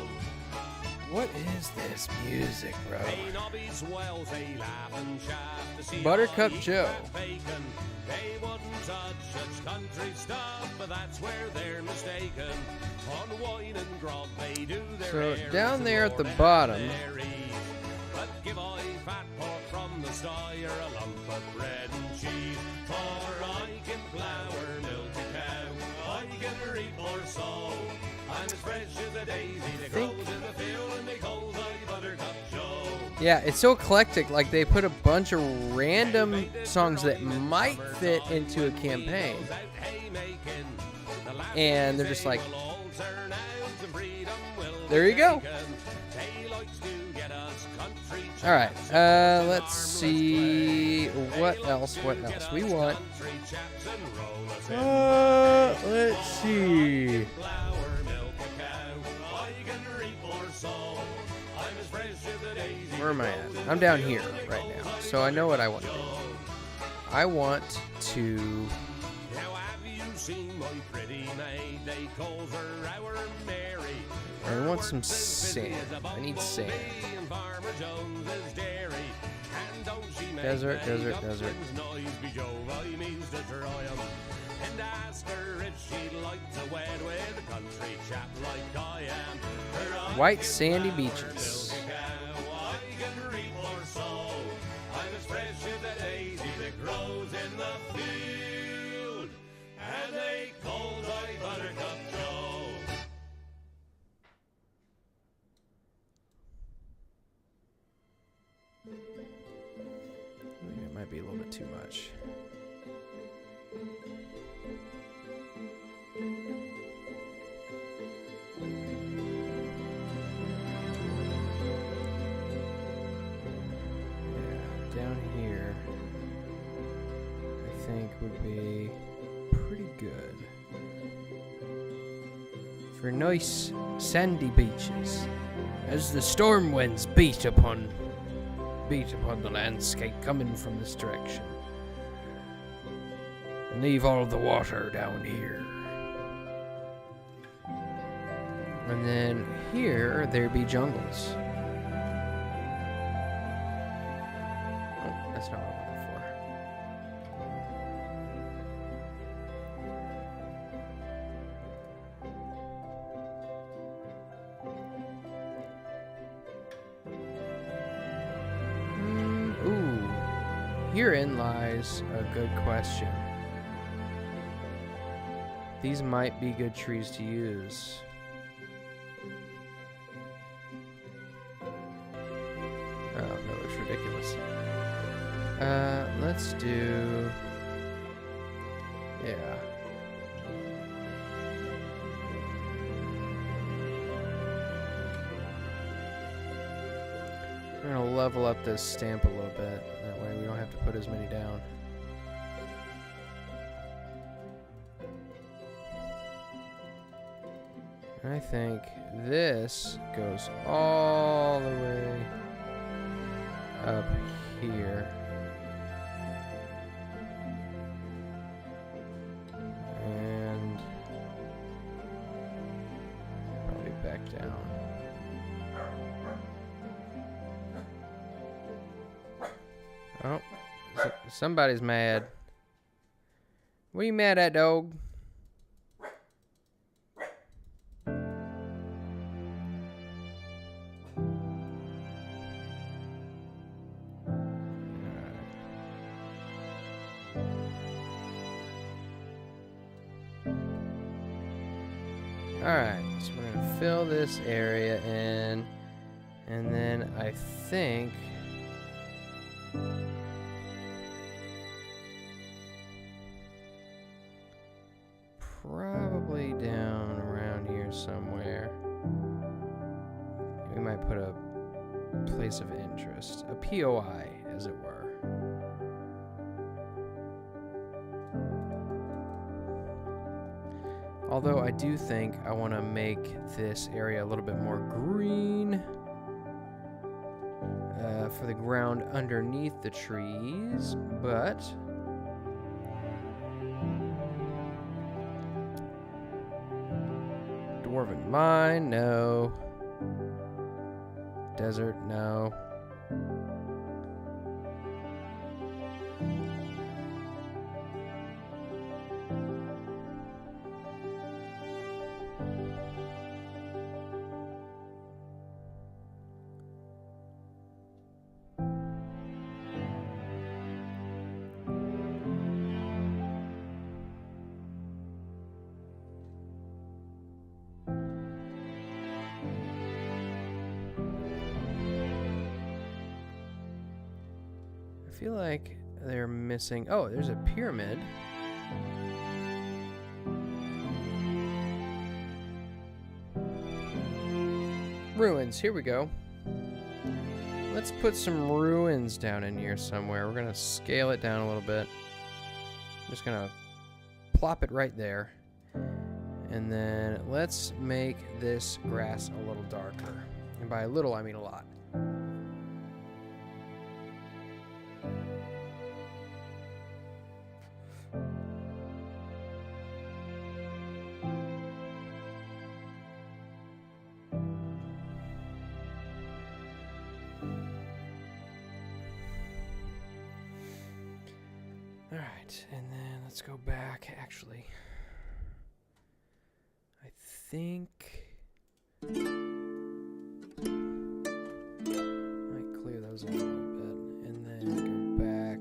What is this music, bro? Buttercup Joe. They wouldn't touch such country stuff, but that's where they're mistaken. On wine and grog they do their So down there at the bottom, but give I fat pork from the sty or a lump of bread and cheese. For I can flour, milk a cow, I can reap or sow. I'm as fresh as a daisy that grows in the field, and they call I Buttercup Joe. yeah, it's so eclectic. Like they put a bunch of random songs that might fit into a campaign, and they're just like, there you go. All right, let's see what else. What else we want? Let's see. Where am I at? I'm down here right now, so I know what I want to do. I want to. Now have you seen my pretty maid? They calls her our Mary. I want some sand. I need sand. Desert. And ask her if she'd like to wed with a country chap like I am. White sandy beaches. I'm as fresh as a daisy that grows in the field, and they call I Buttercup Joe. I think it might be a little bit too much. think would be pretty good for nice sandy beaches as the storm winds beat upon the landscape coming from this direction and leave all the water down here. And then here there be jungles. Oh, that's not what I'm looking for. Ooh, herein lies a good question. These might be good trees to use. Oh, that looks ridiculous. Let's do... yeah. We're gonna level up this stamp a little bit. That way we don't have to put as many down. I think this goes all the way up here. And probably back down. Oh, somebody's mad. What are you mad at, dog? Alright, so we're going to fill this area in, and then I think probably down around here somewhere we might put a place of interest, a POI as it were. Although I do think I want to make this area a little bit more green for the ground underneath the trees, but Dwarven Mine, no. Desert, no. I feel like they're missing... oh, there's a pyramid. Ruins, here we go. Let's put some ruins down in here somewhere. We're going to scale it down a little bit. I'm just going to plop it right there. And then let's make this grass a little darker. And by a little, I mean a lot. Alright, and then let's go back. Actually, I think I might clear those out a little bit and then go back.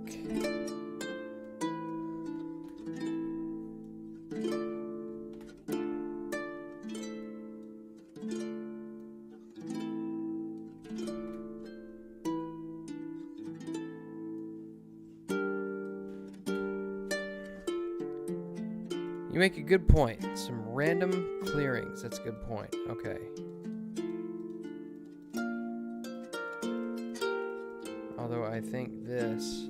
You make a good point. Some random clearings. That's a good point. Okay. Although I think this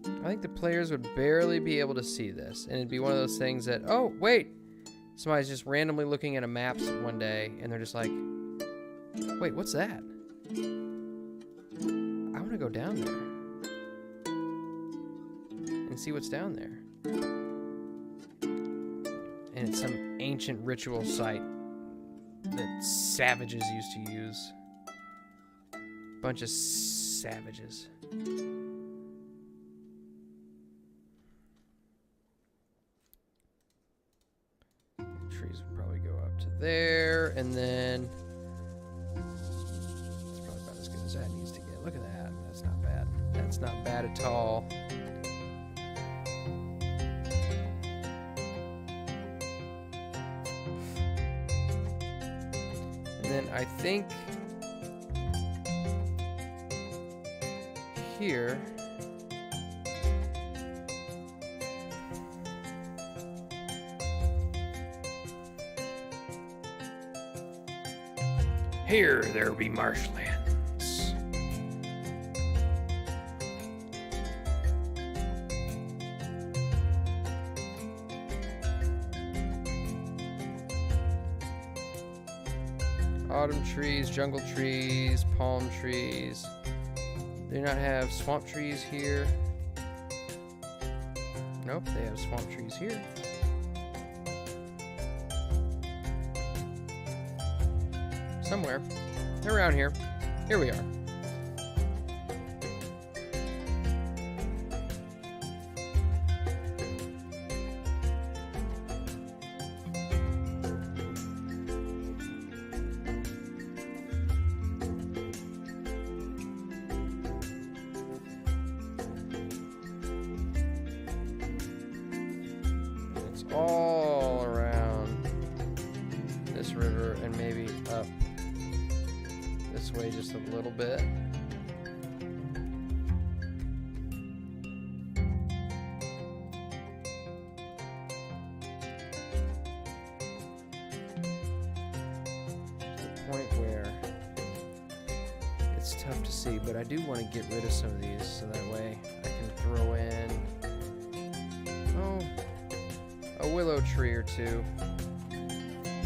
I think the players would barely be able to see this, and it'd be one of those things that, oh, wait, somebody's just randomly looking at a map one day, and they're just like, wait, what's that? I want to go down there and see what's down there. And it's some ancient ritual site that savages used to use. Bunch of savages. Trees would probably go up to there, and then it's probably about as good as that needs to get. Look at that. That's not bad. That's not bad at all. And then I think here there be marshlands. Autumn trees, jungle trees, palm trees. They do not have swamp trees here. Nope, they have swamp trees here. Somewhere. They're around here. Here we are. It's all around this river and maybe up this way just a little bit. To the point where it's tough to see, but I do want to get rid of some of these so that way I can throw in, oh, a willow tree or two,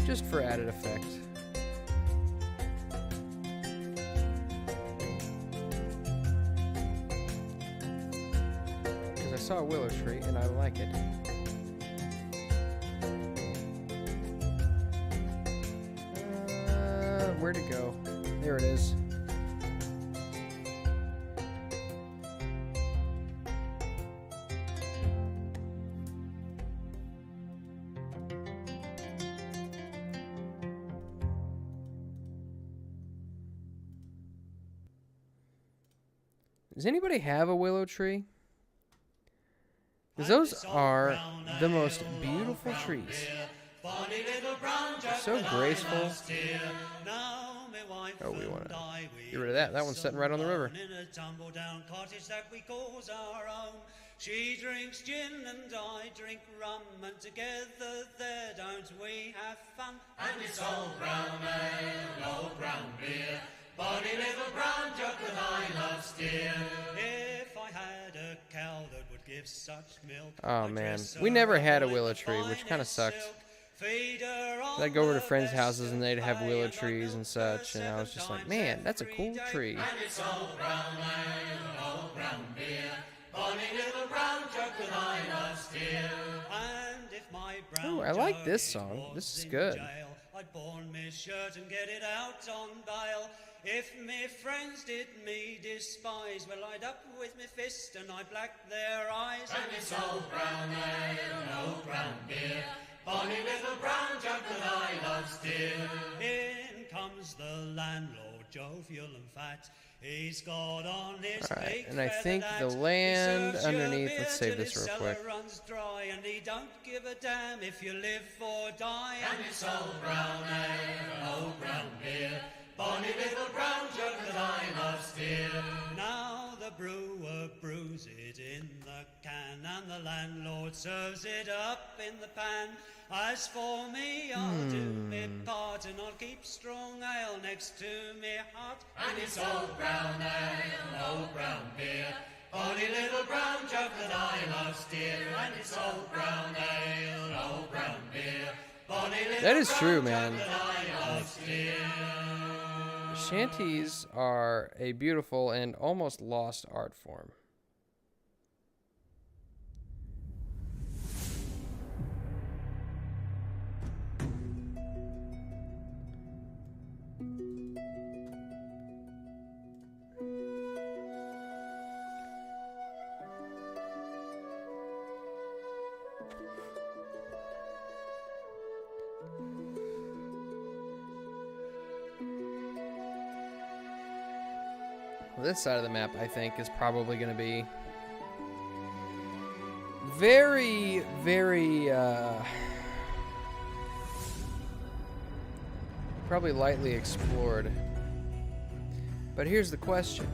just for added effect. I saw a willow tree and I like it. Where'd it go? There it is. Does anybody have a willow tree? Because those are the most beautiful trees. They're so graceful. Oh, we want to get rid of that. That one's sitting right on the river. She drinks gin and I drink rum, and together there don't we have fun. And it's old brown ale, old brown beer, bonny little brown jug that I love steer. If I had a cow that would give such milk. Oh man, we never had a willow tree, which kind of sucks. I'd go over to friends' houses and they'd have willow trees and such, and I was just like, man, that's a cool tree. And it's old brown ale, old brown beer, bonny little brown jug that I love steer. And if my brown Ooh, I like this song. This is good. I'd pawn me shirt and get it out on bail. If me friends did me despise, well, I'd up with me fist and I'd black their eyes. And it's old brown ale, old brown beer, bonny little brown jug that I love steer. In comes the landlord, jovial and fat. He's got on his Alright, and I think the land underneath, let's save this real quick. Runs dry, and he don't give a damn if you live or die. And it's old brown ale, old brown beer, bonny little brown jug that I love steer. Now the brewer brews it in the can, and the landlord serves it up in the pan. As for me, I'll do me part, and I'll keep strong ale next to me heart. And it's old brown ale, old brown beer, bonny little brown jug That is true, man. Shanties are a beautiful and almost lost art form. Well, this side of the map, I think, is probably going to be very, very, probably lightly explored. But here's the question.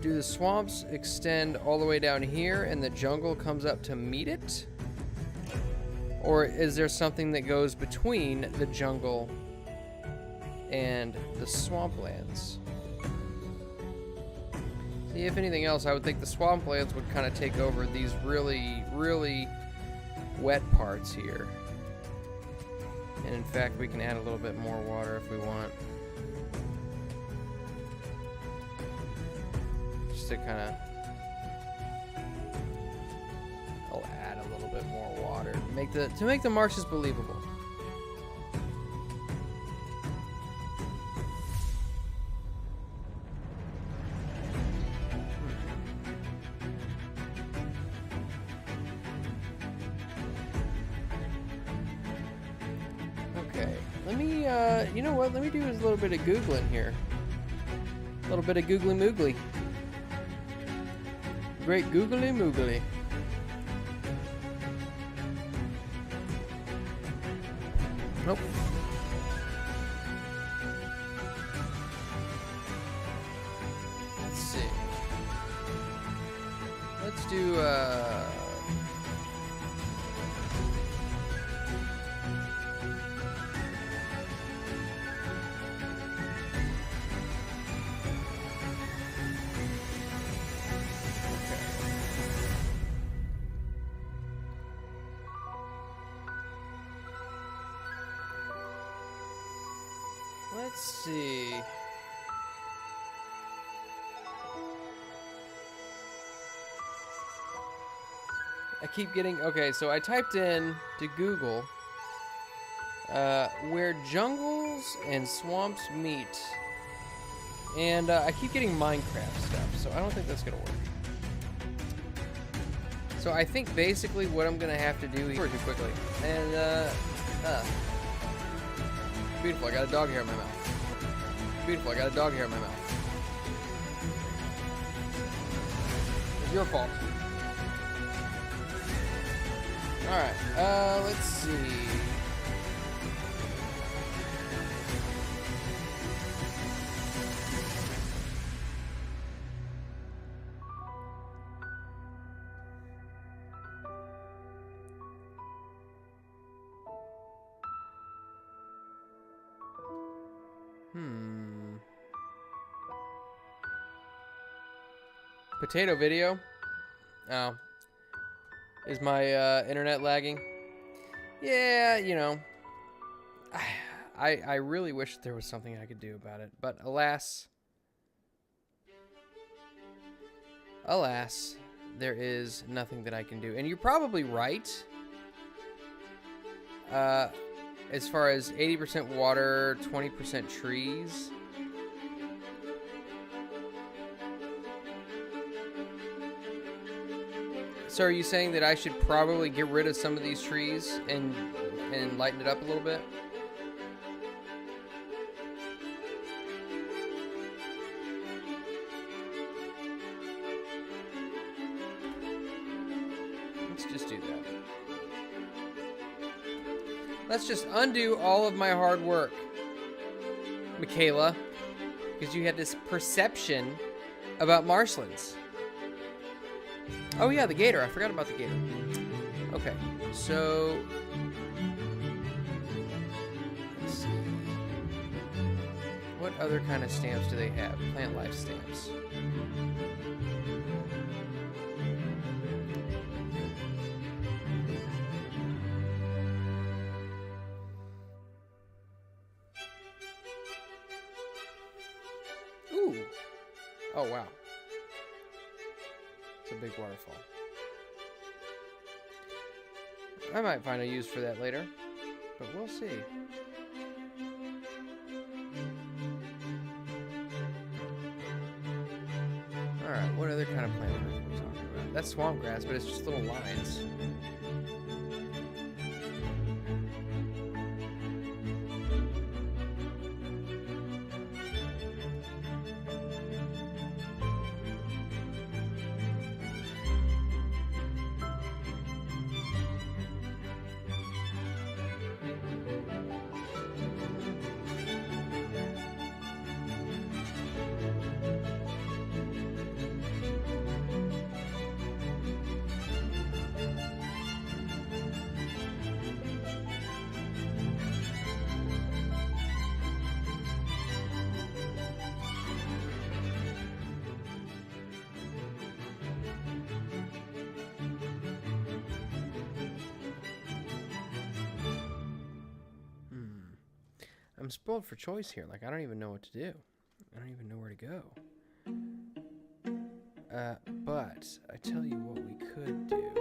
Do the swamps extend all the way down here and the jungle comes up to meet it? Or is there something that goes between the jungle and the swamplands? See, if anything else, I would think the swamplands would kind of take over these really, really wet parts here. And in fact, we can add a little bit more water if we want. Just to kind of... I'll add a little bit more water to make the marshes believable. You know what? Let me do a little bit of Googling here. A little bit of googly moogly. Great googly moogly. Nope. Let's see. Let's do, let's see. I keep getting... Okay, so I typed in to Google where jungles and swamps meet. And I keep getting Minecraft stuff, so I don't think that's going to work. So I think basically what I'm going to have to do here too quickly. And, beautiful, I got a dog hair in my mouth. Beautiful, I got a dog hair in my mouth. It's your fault. Alright, let's see. Potato video? Oh. Is my internet lagging? Yeah, you know. I really wish there was something I could do about it. But alas, there is nothing that I can do. And you're probably right. As far as 80% water, 20% trees. So are you saying that I should probably get rid of some of these trees and lighten it up a little bit? Let's just do that. Let's just undo all of my hard work, Michaela, because you had this perception about marshlands. Oh yeah, the gator. I forgot about the gator. Okay, so let's see. What other kind of stamps do they have? Plant life stamps. Oh, wow. It's a big waterfall. I might find a use for that later, but we'll see. Alright, what other kind of plant are we talking about? That's swamp grass, but it's just little lines. I'm spoiled for choice here. Like, I don't even know what to do. I don't even know where to go. But I tell you what we could do.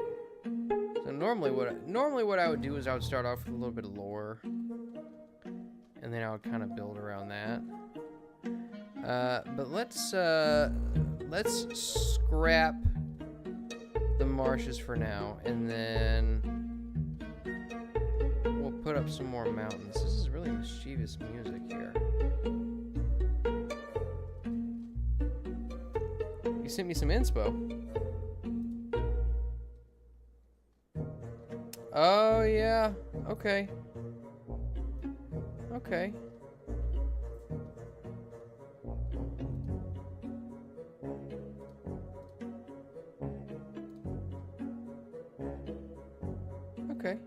So normally what I would do is I would start off with a little bit of lore, and then I would kind of build around that. But let's scrap the marshes for now, and then we'll put up some more mountains. This is really mischievous music here. You sent me some inspo. Oh, yeah. Okay. Okay. Okay.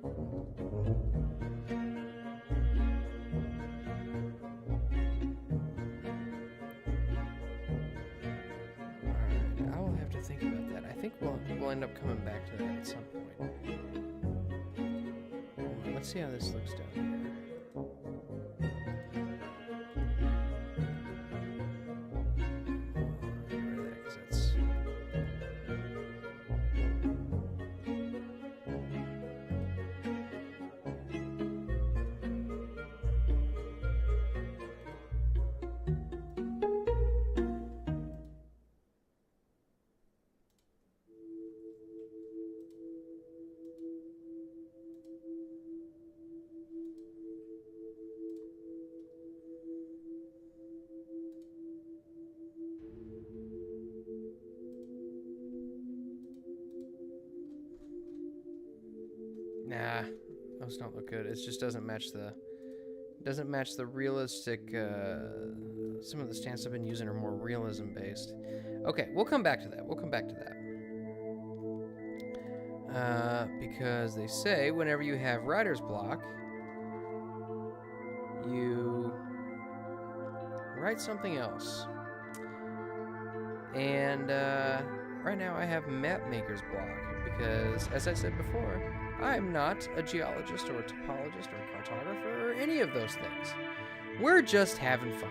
Alright, I will have to think about that. I think we'll end up coming back to that at some point. Let's see how this looks down here. Nah, those don't look good. It just doesn't match the realistic. Some of the stamps I've been using are more realism based. Okay, we'll come back to that. Because they say whenever you have writer's block, you write something else. And right now I have Mapmaker's block because, as I said before, I'm not a geologist or a topologist or a cartographer or any of those things. We're just having fun.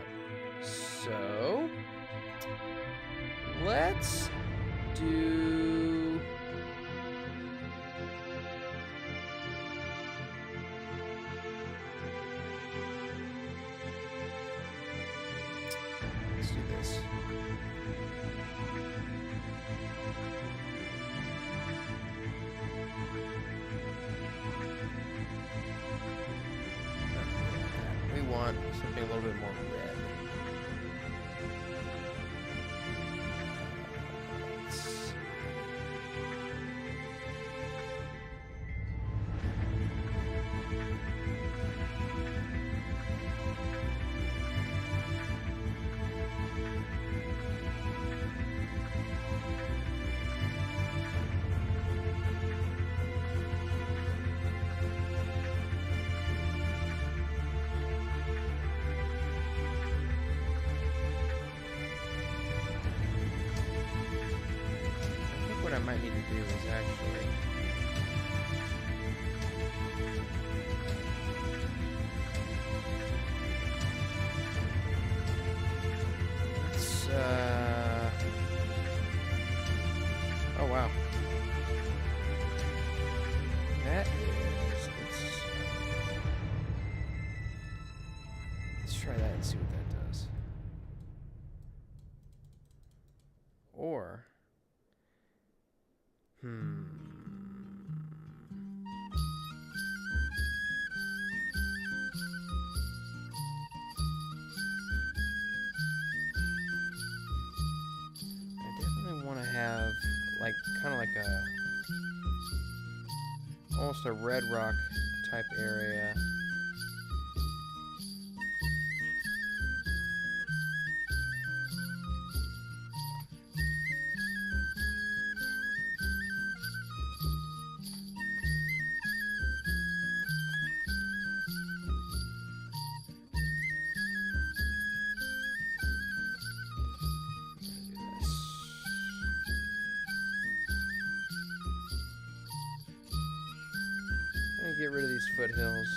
So, let's do... Let's do this. We want something a little bit more red. What I might need to do is actually let's try that and see what that does. Or, I definitely want to have like kind of like a almost a red rock type area. I'm gonna get rid of these foothills.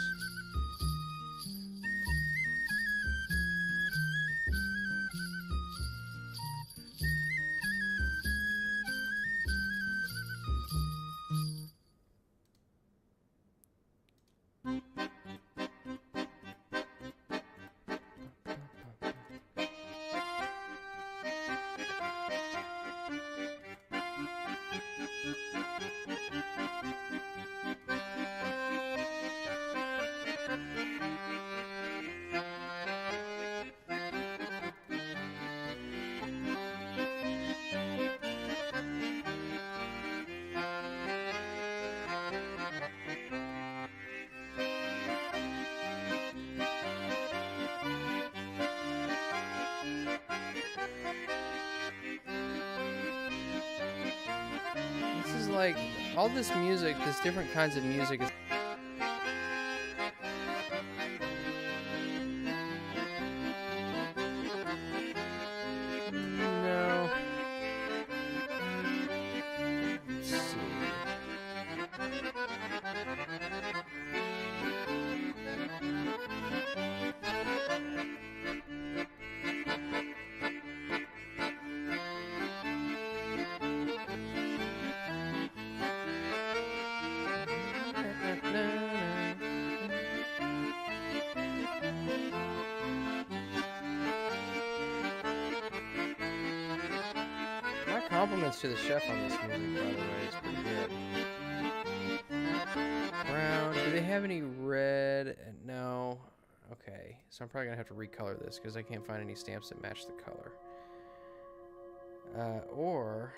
This is like all this music, this different kinds of music is no. Let's see. My compliments to the chef on this music, by the way. It's pretty good. Brown. Do they have any red? No. Okay. So I'm probably going to have to recolor this because I can't find any stamps that match the color. Or...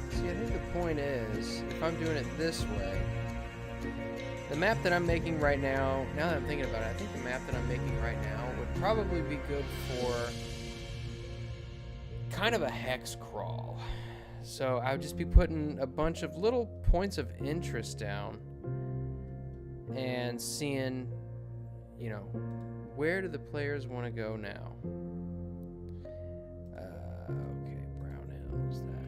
let's, see, I think the point is, if I'm doing it this way, the map that I'm making right now, now that I'm thinking about it, I think the map that I'm making right now would probably be good for kind of a hex crawl. So I would just be putting a bunch of little points of interest down and seeing, you know, where do the players want to go now? Okay, Brown Hills, that.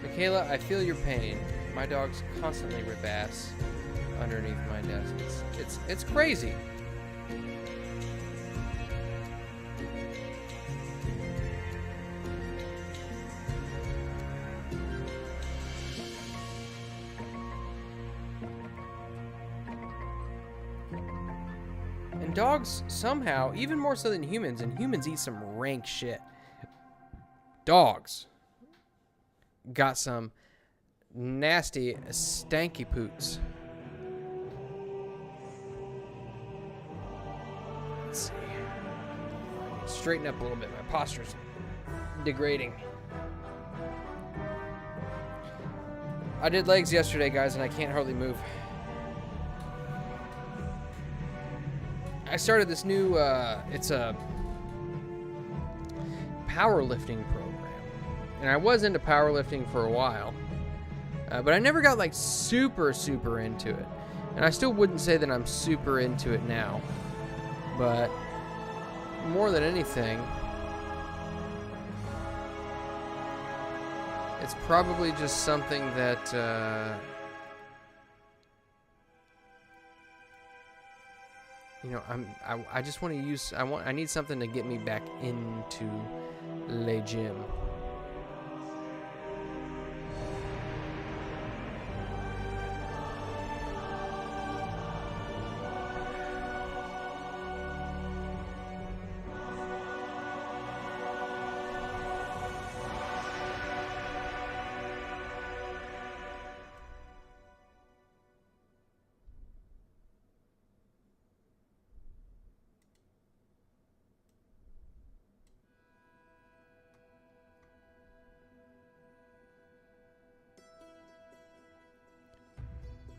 Michaela, I feel your pain. My dogs constantly rip ass underneath my desk. It's crazy. And dogs, somehow, even more so than humans, and humans eat some rank shit. Dogs got some nasty, stanky poots. Let's see. Straighten up a little bit. My posture's degrading. I did legs yesterday, guys, and I can't hardly move. I started this new, it's a powerlifting program. And I was into powerlifting for a while. But I never got, like, super into it. And I still wouldn't say that I'm super into it now. But more than anything, it's probably just something that, you know, I just want to use, I need something to get me back into le gym.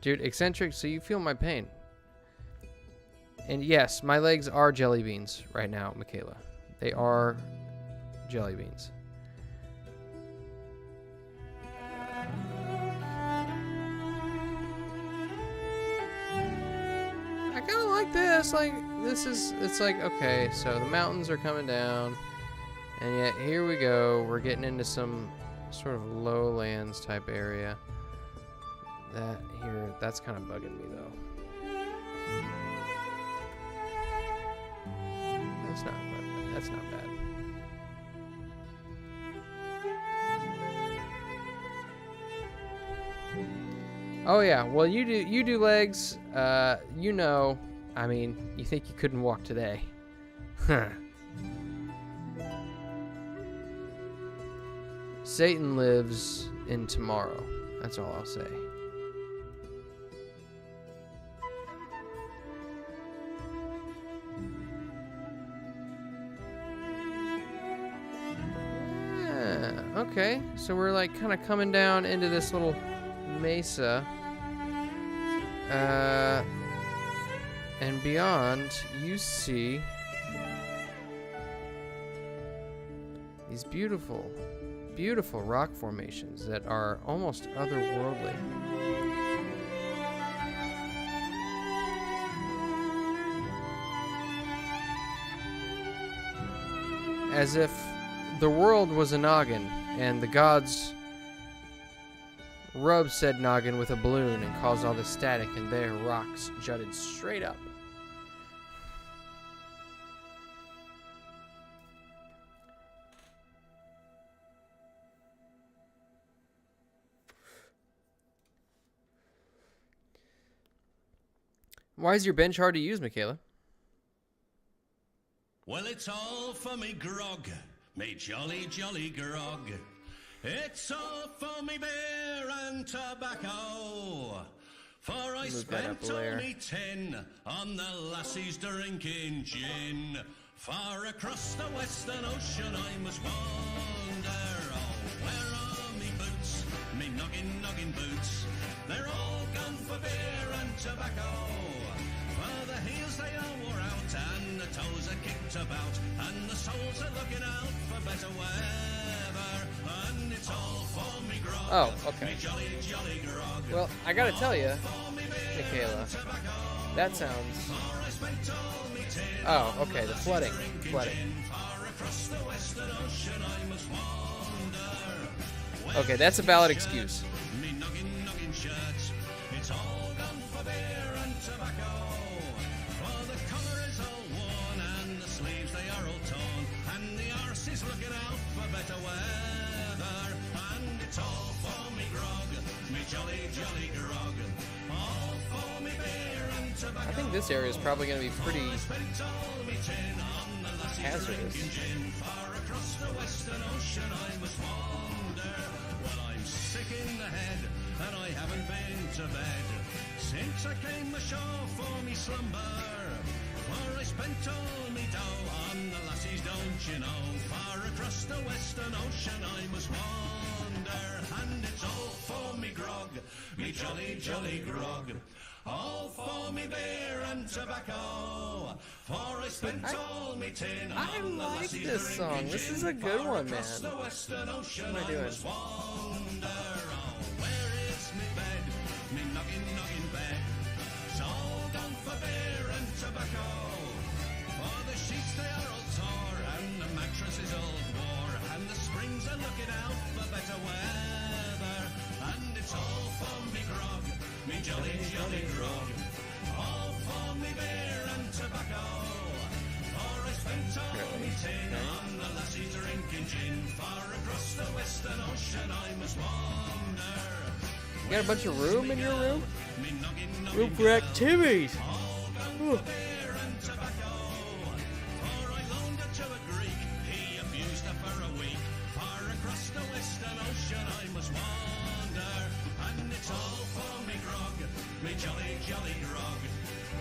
Dude, eccentric, so you feel my pain. And yes, my legs are jelly beans right now, Michaela. They are jelly beans. I kind of like this. Like, it's like, okay, so the mountains are coming down. And yet, here we go. We're getting into some sort of lowlands type area. That here, that's kind of bugging me though. That's not bad. Oh yeah, well you do legs. You know, I mean, you think you couldn't walk today? Huh. Satan lives in tomorrow. That's all I'll say. Okay, so we're like kind of coming down into this little mesa. And beyond, you see these beautiful, beautiful rock formations that are almost otherworldly. As if the world was a noggin, and the gods rubbed said noggin with a balloon and caused all this static, and there rocks jutted straight up. Why is your bench hard to use, Michaela? Well, it's all for me grog, me jolly, jolly grog. It's all for me beer and tobacco. For I spent all me tin on the lassies drinking gin. Far across the western ocean I must wander. Oh, where are me boots, me noggin boots? They're all gone for beer and tobacco. For the heels they all wore out, and the toes are kicked about, and the soles are looking out for better weather. And it's all for me grog. Oh, okay. Me jolly, jolly grog. Well, I gotta tell you, Michaela, that sounds... Oh, okay, the flooding. Okay, that's a valid excuse. It's all gone for beer and tobacco. For the collar is all worn, and the sleeves they are all torn, and the arse is looking out for better weather. And it's all for me grog, me jolly, jolly grog. All for me beer and tobacco. I think this area is probably going to be pretty hazardous. Far across the western ocean I must wander. Well, I'm sick in the head, and I haven't been to bed since I came ashore for me slumber. For I spent all me dough on the lassies, don't you know? Far across the western ocean I must wander, and it's all for me grog, me jolly, jolly grog. All for me beer and tobacco, for I spent all me tin I on the like lassies this song. drinking This is gin. a good Far one, across man. the western ocean What am I I doing? must wander. Oh, where is me bed, me noggin bed? It's all gone for beer and tobacco. For the sheets they are all tore, and the mattress is all wore, and the springs are looking out for better weather. And it's all for me grog, me jolly, jolly grog. All for me beer and tobacco. For I spent all me tin on the lassie drinking gin. Far across the western ocean I must wander. You got a bunch of room in your room? Me noggin Room for activities. all gone Ooh. for beer and tobacco. For I loaned her to a Greek, he abused her for a week. Far across the western ocean I must wander, and it's all for me grog, me jolly, jolly grog.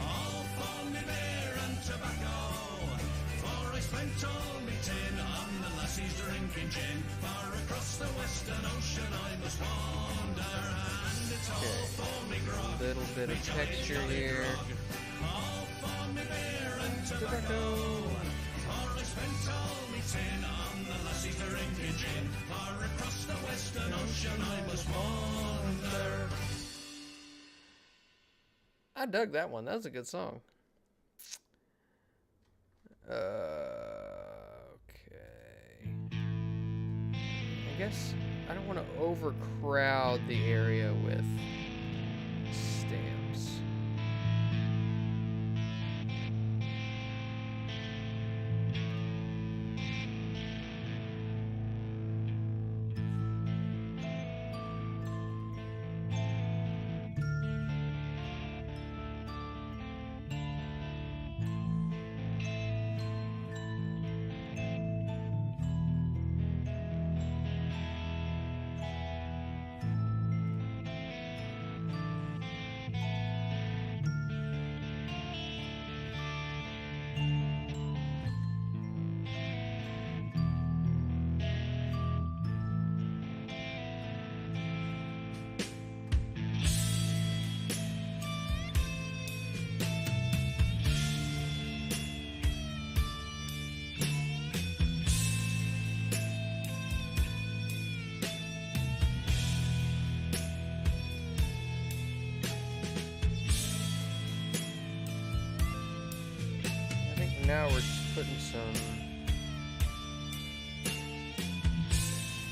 All for me beer and tobacco. For I spent all me tin on the lassies drinking gin. Far across the western ocean I must wander, and it's all for me grog. Little bit of texture here. All for me beer and tobacco. For I spent all me tin on the lassies drinking gin. Far across the western ocean I must wander. I dug that one. That was a good song. Okay. I guess I don't want to overcrowd the area with stamps. I think now we're just putting some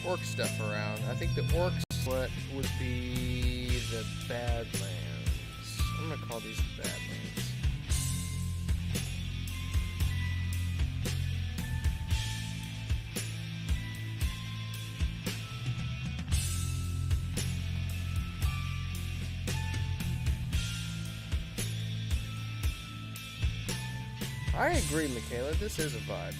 orc stuff around. I think the orc split would be the Badlands. I'm gonna call these the Badlands. I agree, Michaela. This is a vibe.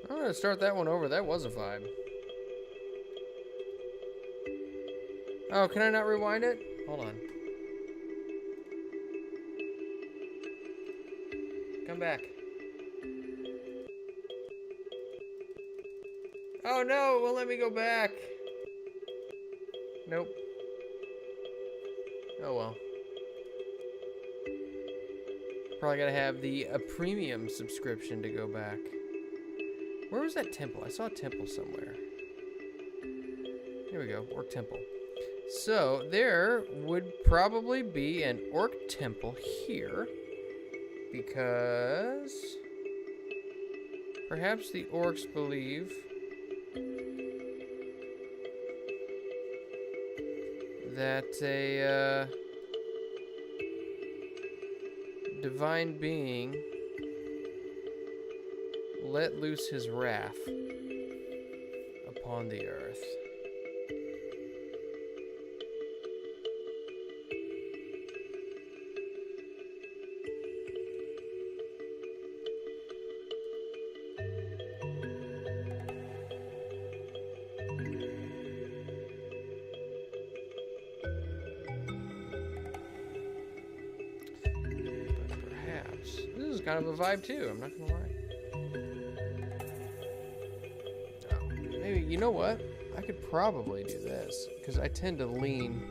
I'm gonna start that one over. That was a vibe. Oh, can I not rewind it? Hold on. Come back. Oh no, it won't let me go back. Nope. Oh well. Probably gotta have the premium subscription to go back. Where was that temple? I saw a temple somewhere. Here we go, Orc Temple. So there would probably be an Orc Temple here, because perhaps the Orcs believe that a divine being let loose his wrath upon the earth. But perhaps this is kind of a vibe too, I'm not gonna lie. Maybe, you know what? I could probably do this, because I tend to lean.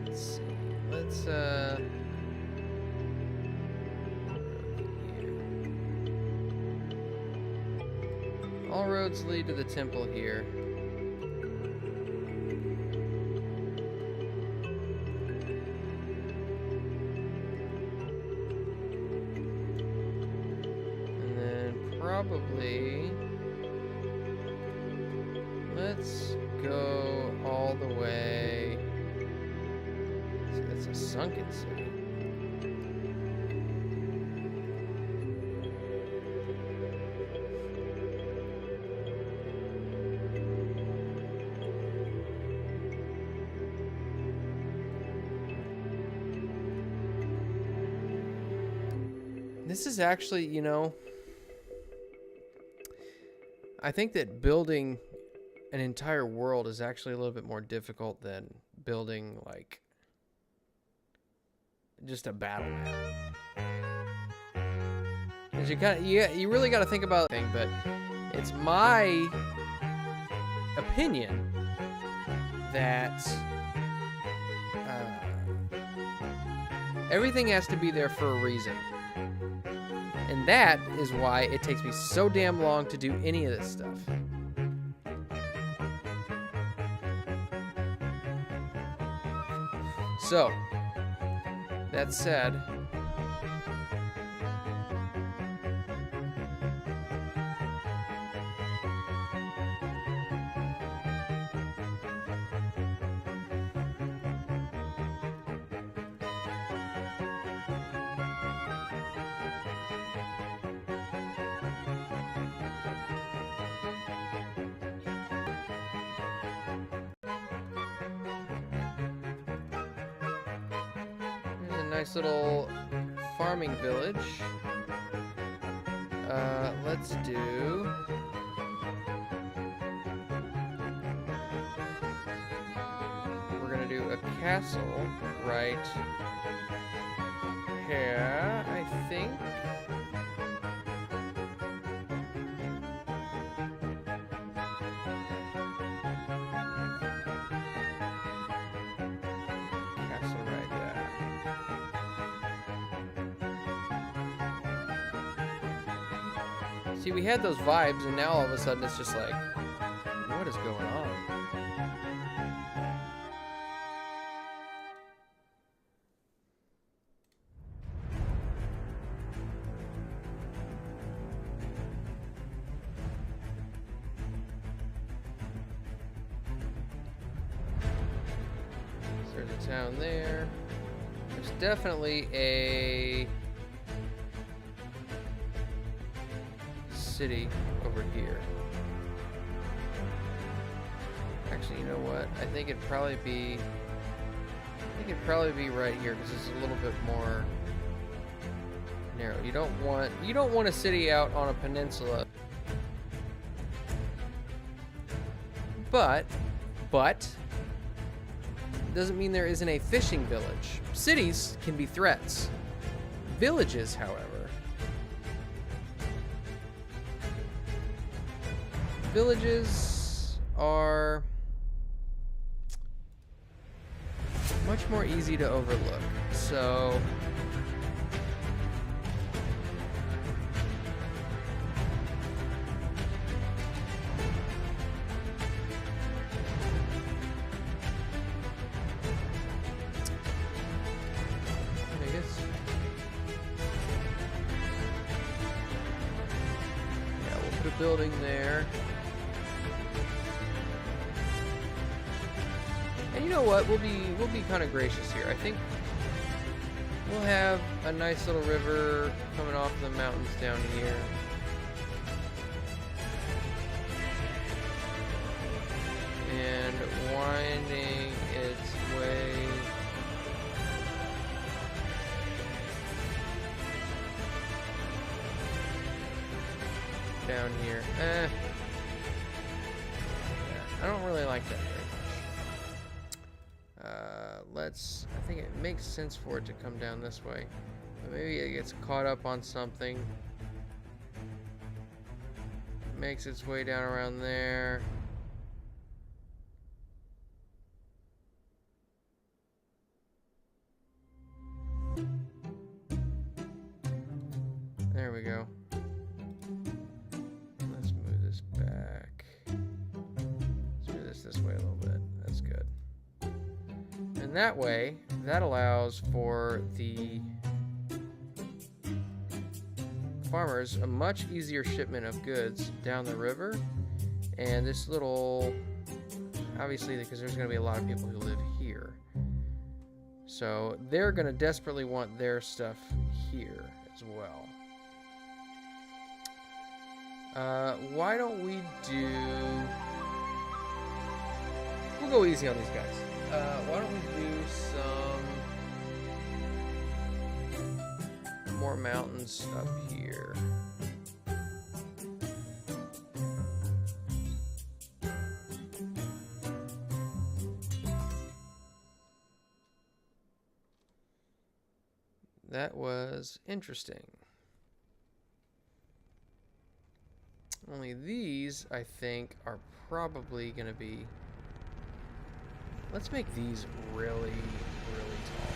Let's see. Let's, here. All roads lead to the temple here. Probably let's go all the way. It's a sunken city. This is actually, you know, I think that building an entire world is actually a little bit more difficult than building, like, just a battle map. Because you really got to think about the thing, but it's my opinion that everything has to be there for a reason. And that is why it takes me so damn long to do any of this stuff. So, that said, nice little farming village. Let's do we're gonna do a castle right here, I think. See, we had those vibes, and now all of a sudden it's just like, what is going on? So there's a town there. There's definitely a city over here. Actually, you know what? I think it'd probably be right here because it's a little bit more narrow. You don't want a city out on a peninsula. But doesn't mean there isn't a fishing village. Cities can be threats. Villages, however, villages are much more easy to overlook. So I guess, yeah, we'll put a building there. And you know what? We'll be kind of gracious here. I think we'll have a nice little river coming off the mountains down here. And winding its way down here. Yeah, I don't really like that very much. I think it makes sense for it to come down this way. But maybe it gets caught up on something. Makes its way down around there. There we go. Let's move this back. Let's move this way a little bit. That's good. And that way, that allows for the farmers a much easier shipment of goods down the river. And this little, obviously, because there's going to be a lot of people who live here. So they're going to desperately want their stuff here as well. Why don't we do... We'll go easy on these guys. Why don't we do some more mountains up here? That was interesting. Only these, I think, are probably going to be... Let's make these really, really tall.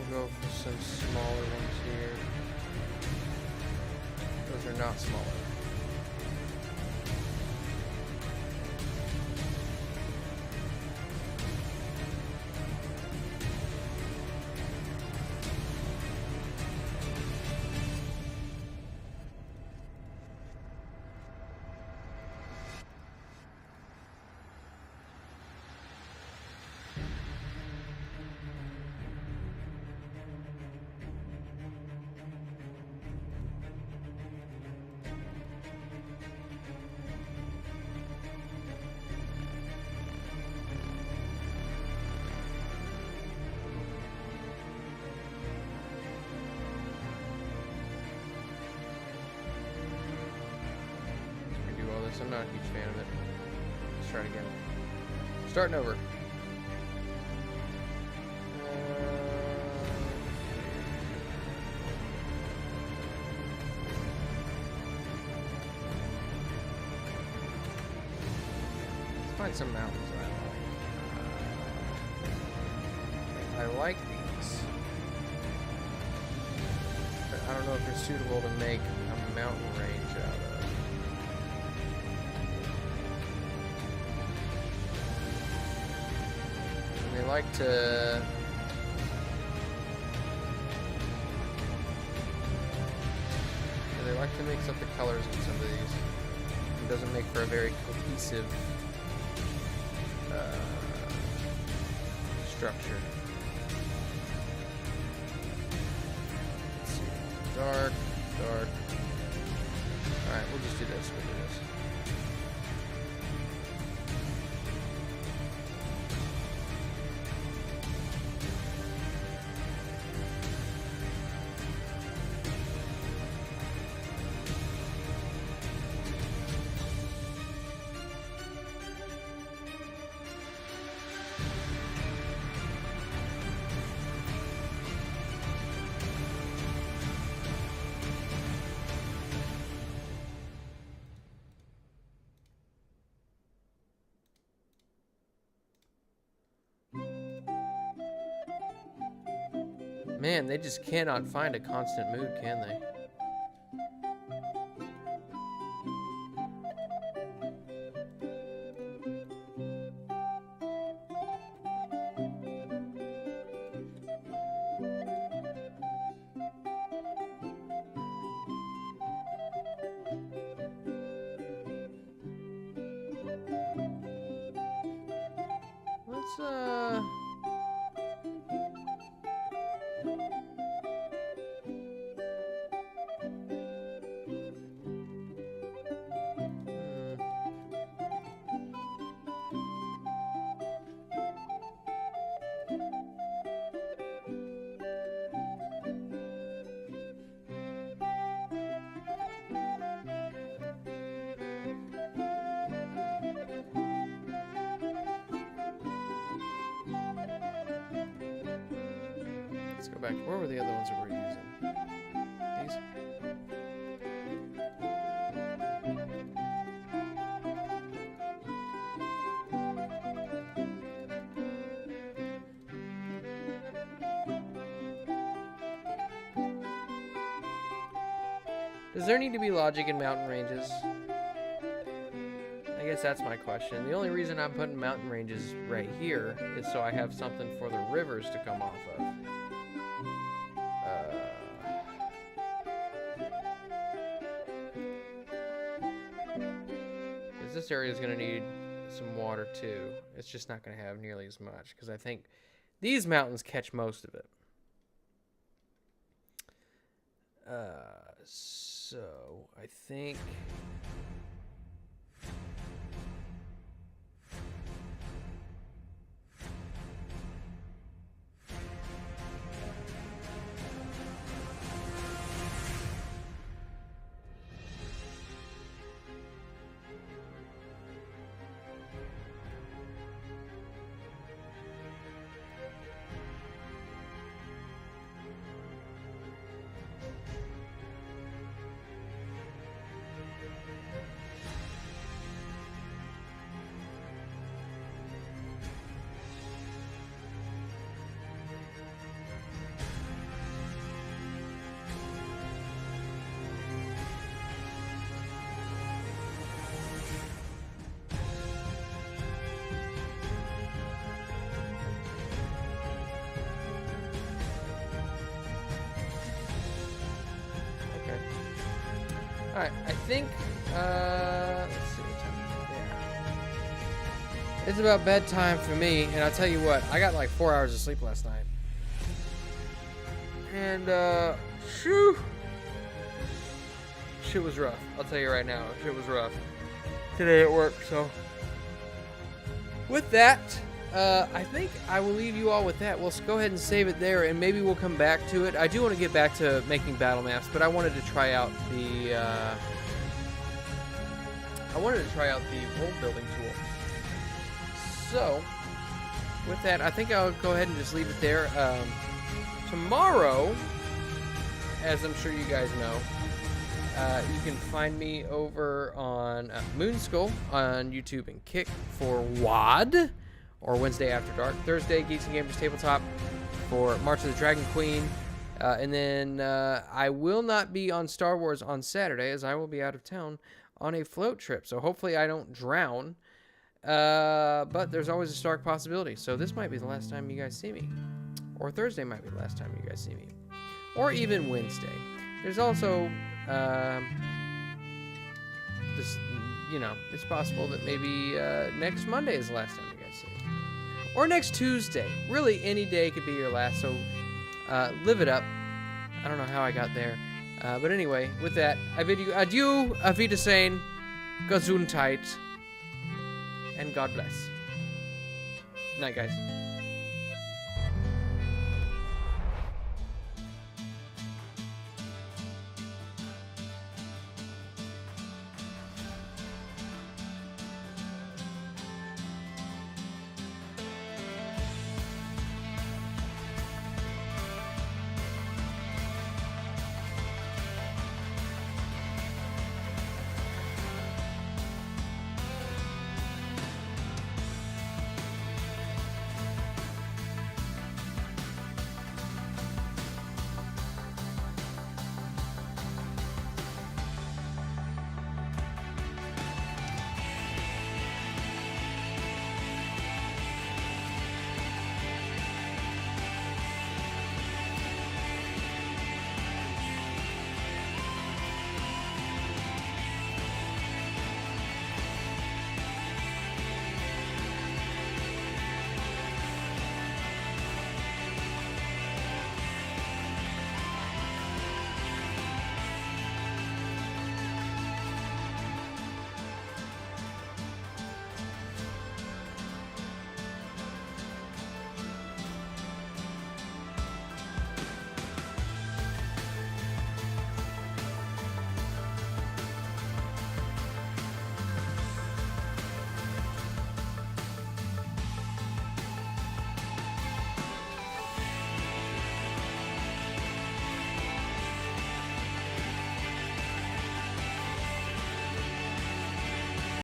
Go for some smaller ones here. Those are not smaller. I'm not a huge fan of it. Let's try it again. Starting over. Let's find some mountains that I like. I like these. But I don't know if they're suitable to make a mountain range out of. They like to like to mix up the colors in some of these. It doesn't make for a very cohesive structure. Let's see. Dark, dark. Alright, we'll just do this. We'll do this. Man, they just cannot find a constant mood, can they? Let's go back. Where were the other ones that we're using? These? Does there need to be logic in mountain ranges? I guess that's my question. The only reason I'm putting mountain ranges right here is so I have something for the rivers to come off of. This area is going to need some water too. It's just not going to have nearly as much because I think these mountains catch most of it. So I think Alright, I think, let's see what time it is. Yeah. It's about bedtime for me, and I'll tell you what, I got like 4 hours of sleep last night. And, shoo! Shit was rough. I'll tell you right now, shit was rough. Today at work, so. With that, I think I will leave you all with that. We'll go ahead and save it there, and maybe we'll come back to it. I do want to get back to making battle maps, but I wanted to try out the world building tool. So, with that, I think I'll go ahead and just leave it there. Tomorrow, as I'm sure you guys know, you can find me over on Moonskull on YouTube and Kick for WAD, or Wednesday After Dark. Thursday, Geeks and Gamers Tabletop for March of the Dragon Queen. And then I will not be on Star Wars on Saturday, as I will be out of town on a float trip. So hopefully I don't drown. But there's always a stark possibility. So this might be the last time you guys see me. Or Thursday might be the last time you guys see me. Or even Wednesday. There's also this, it's possible that maybe next Monday is the last time you guys see it. Or next Tuesday. Really, any day could be your last, so live it up. I don't know how I got there. But anyway, with that, I bid you adieu, auf Wiedersehen, Gesundheit, and God bless. Night, guys.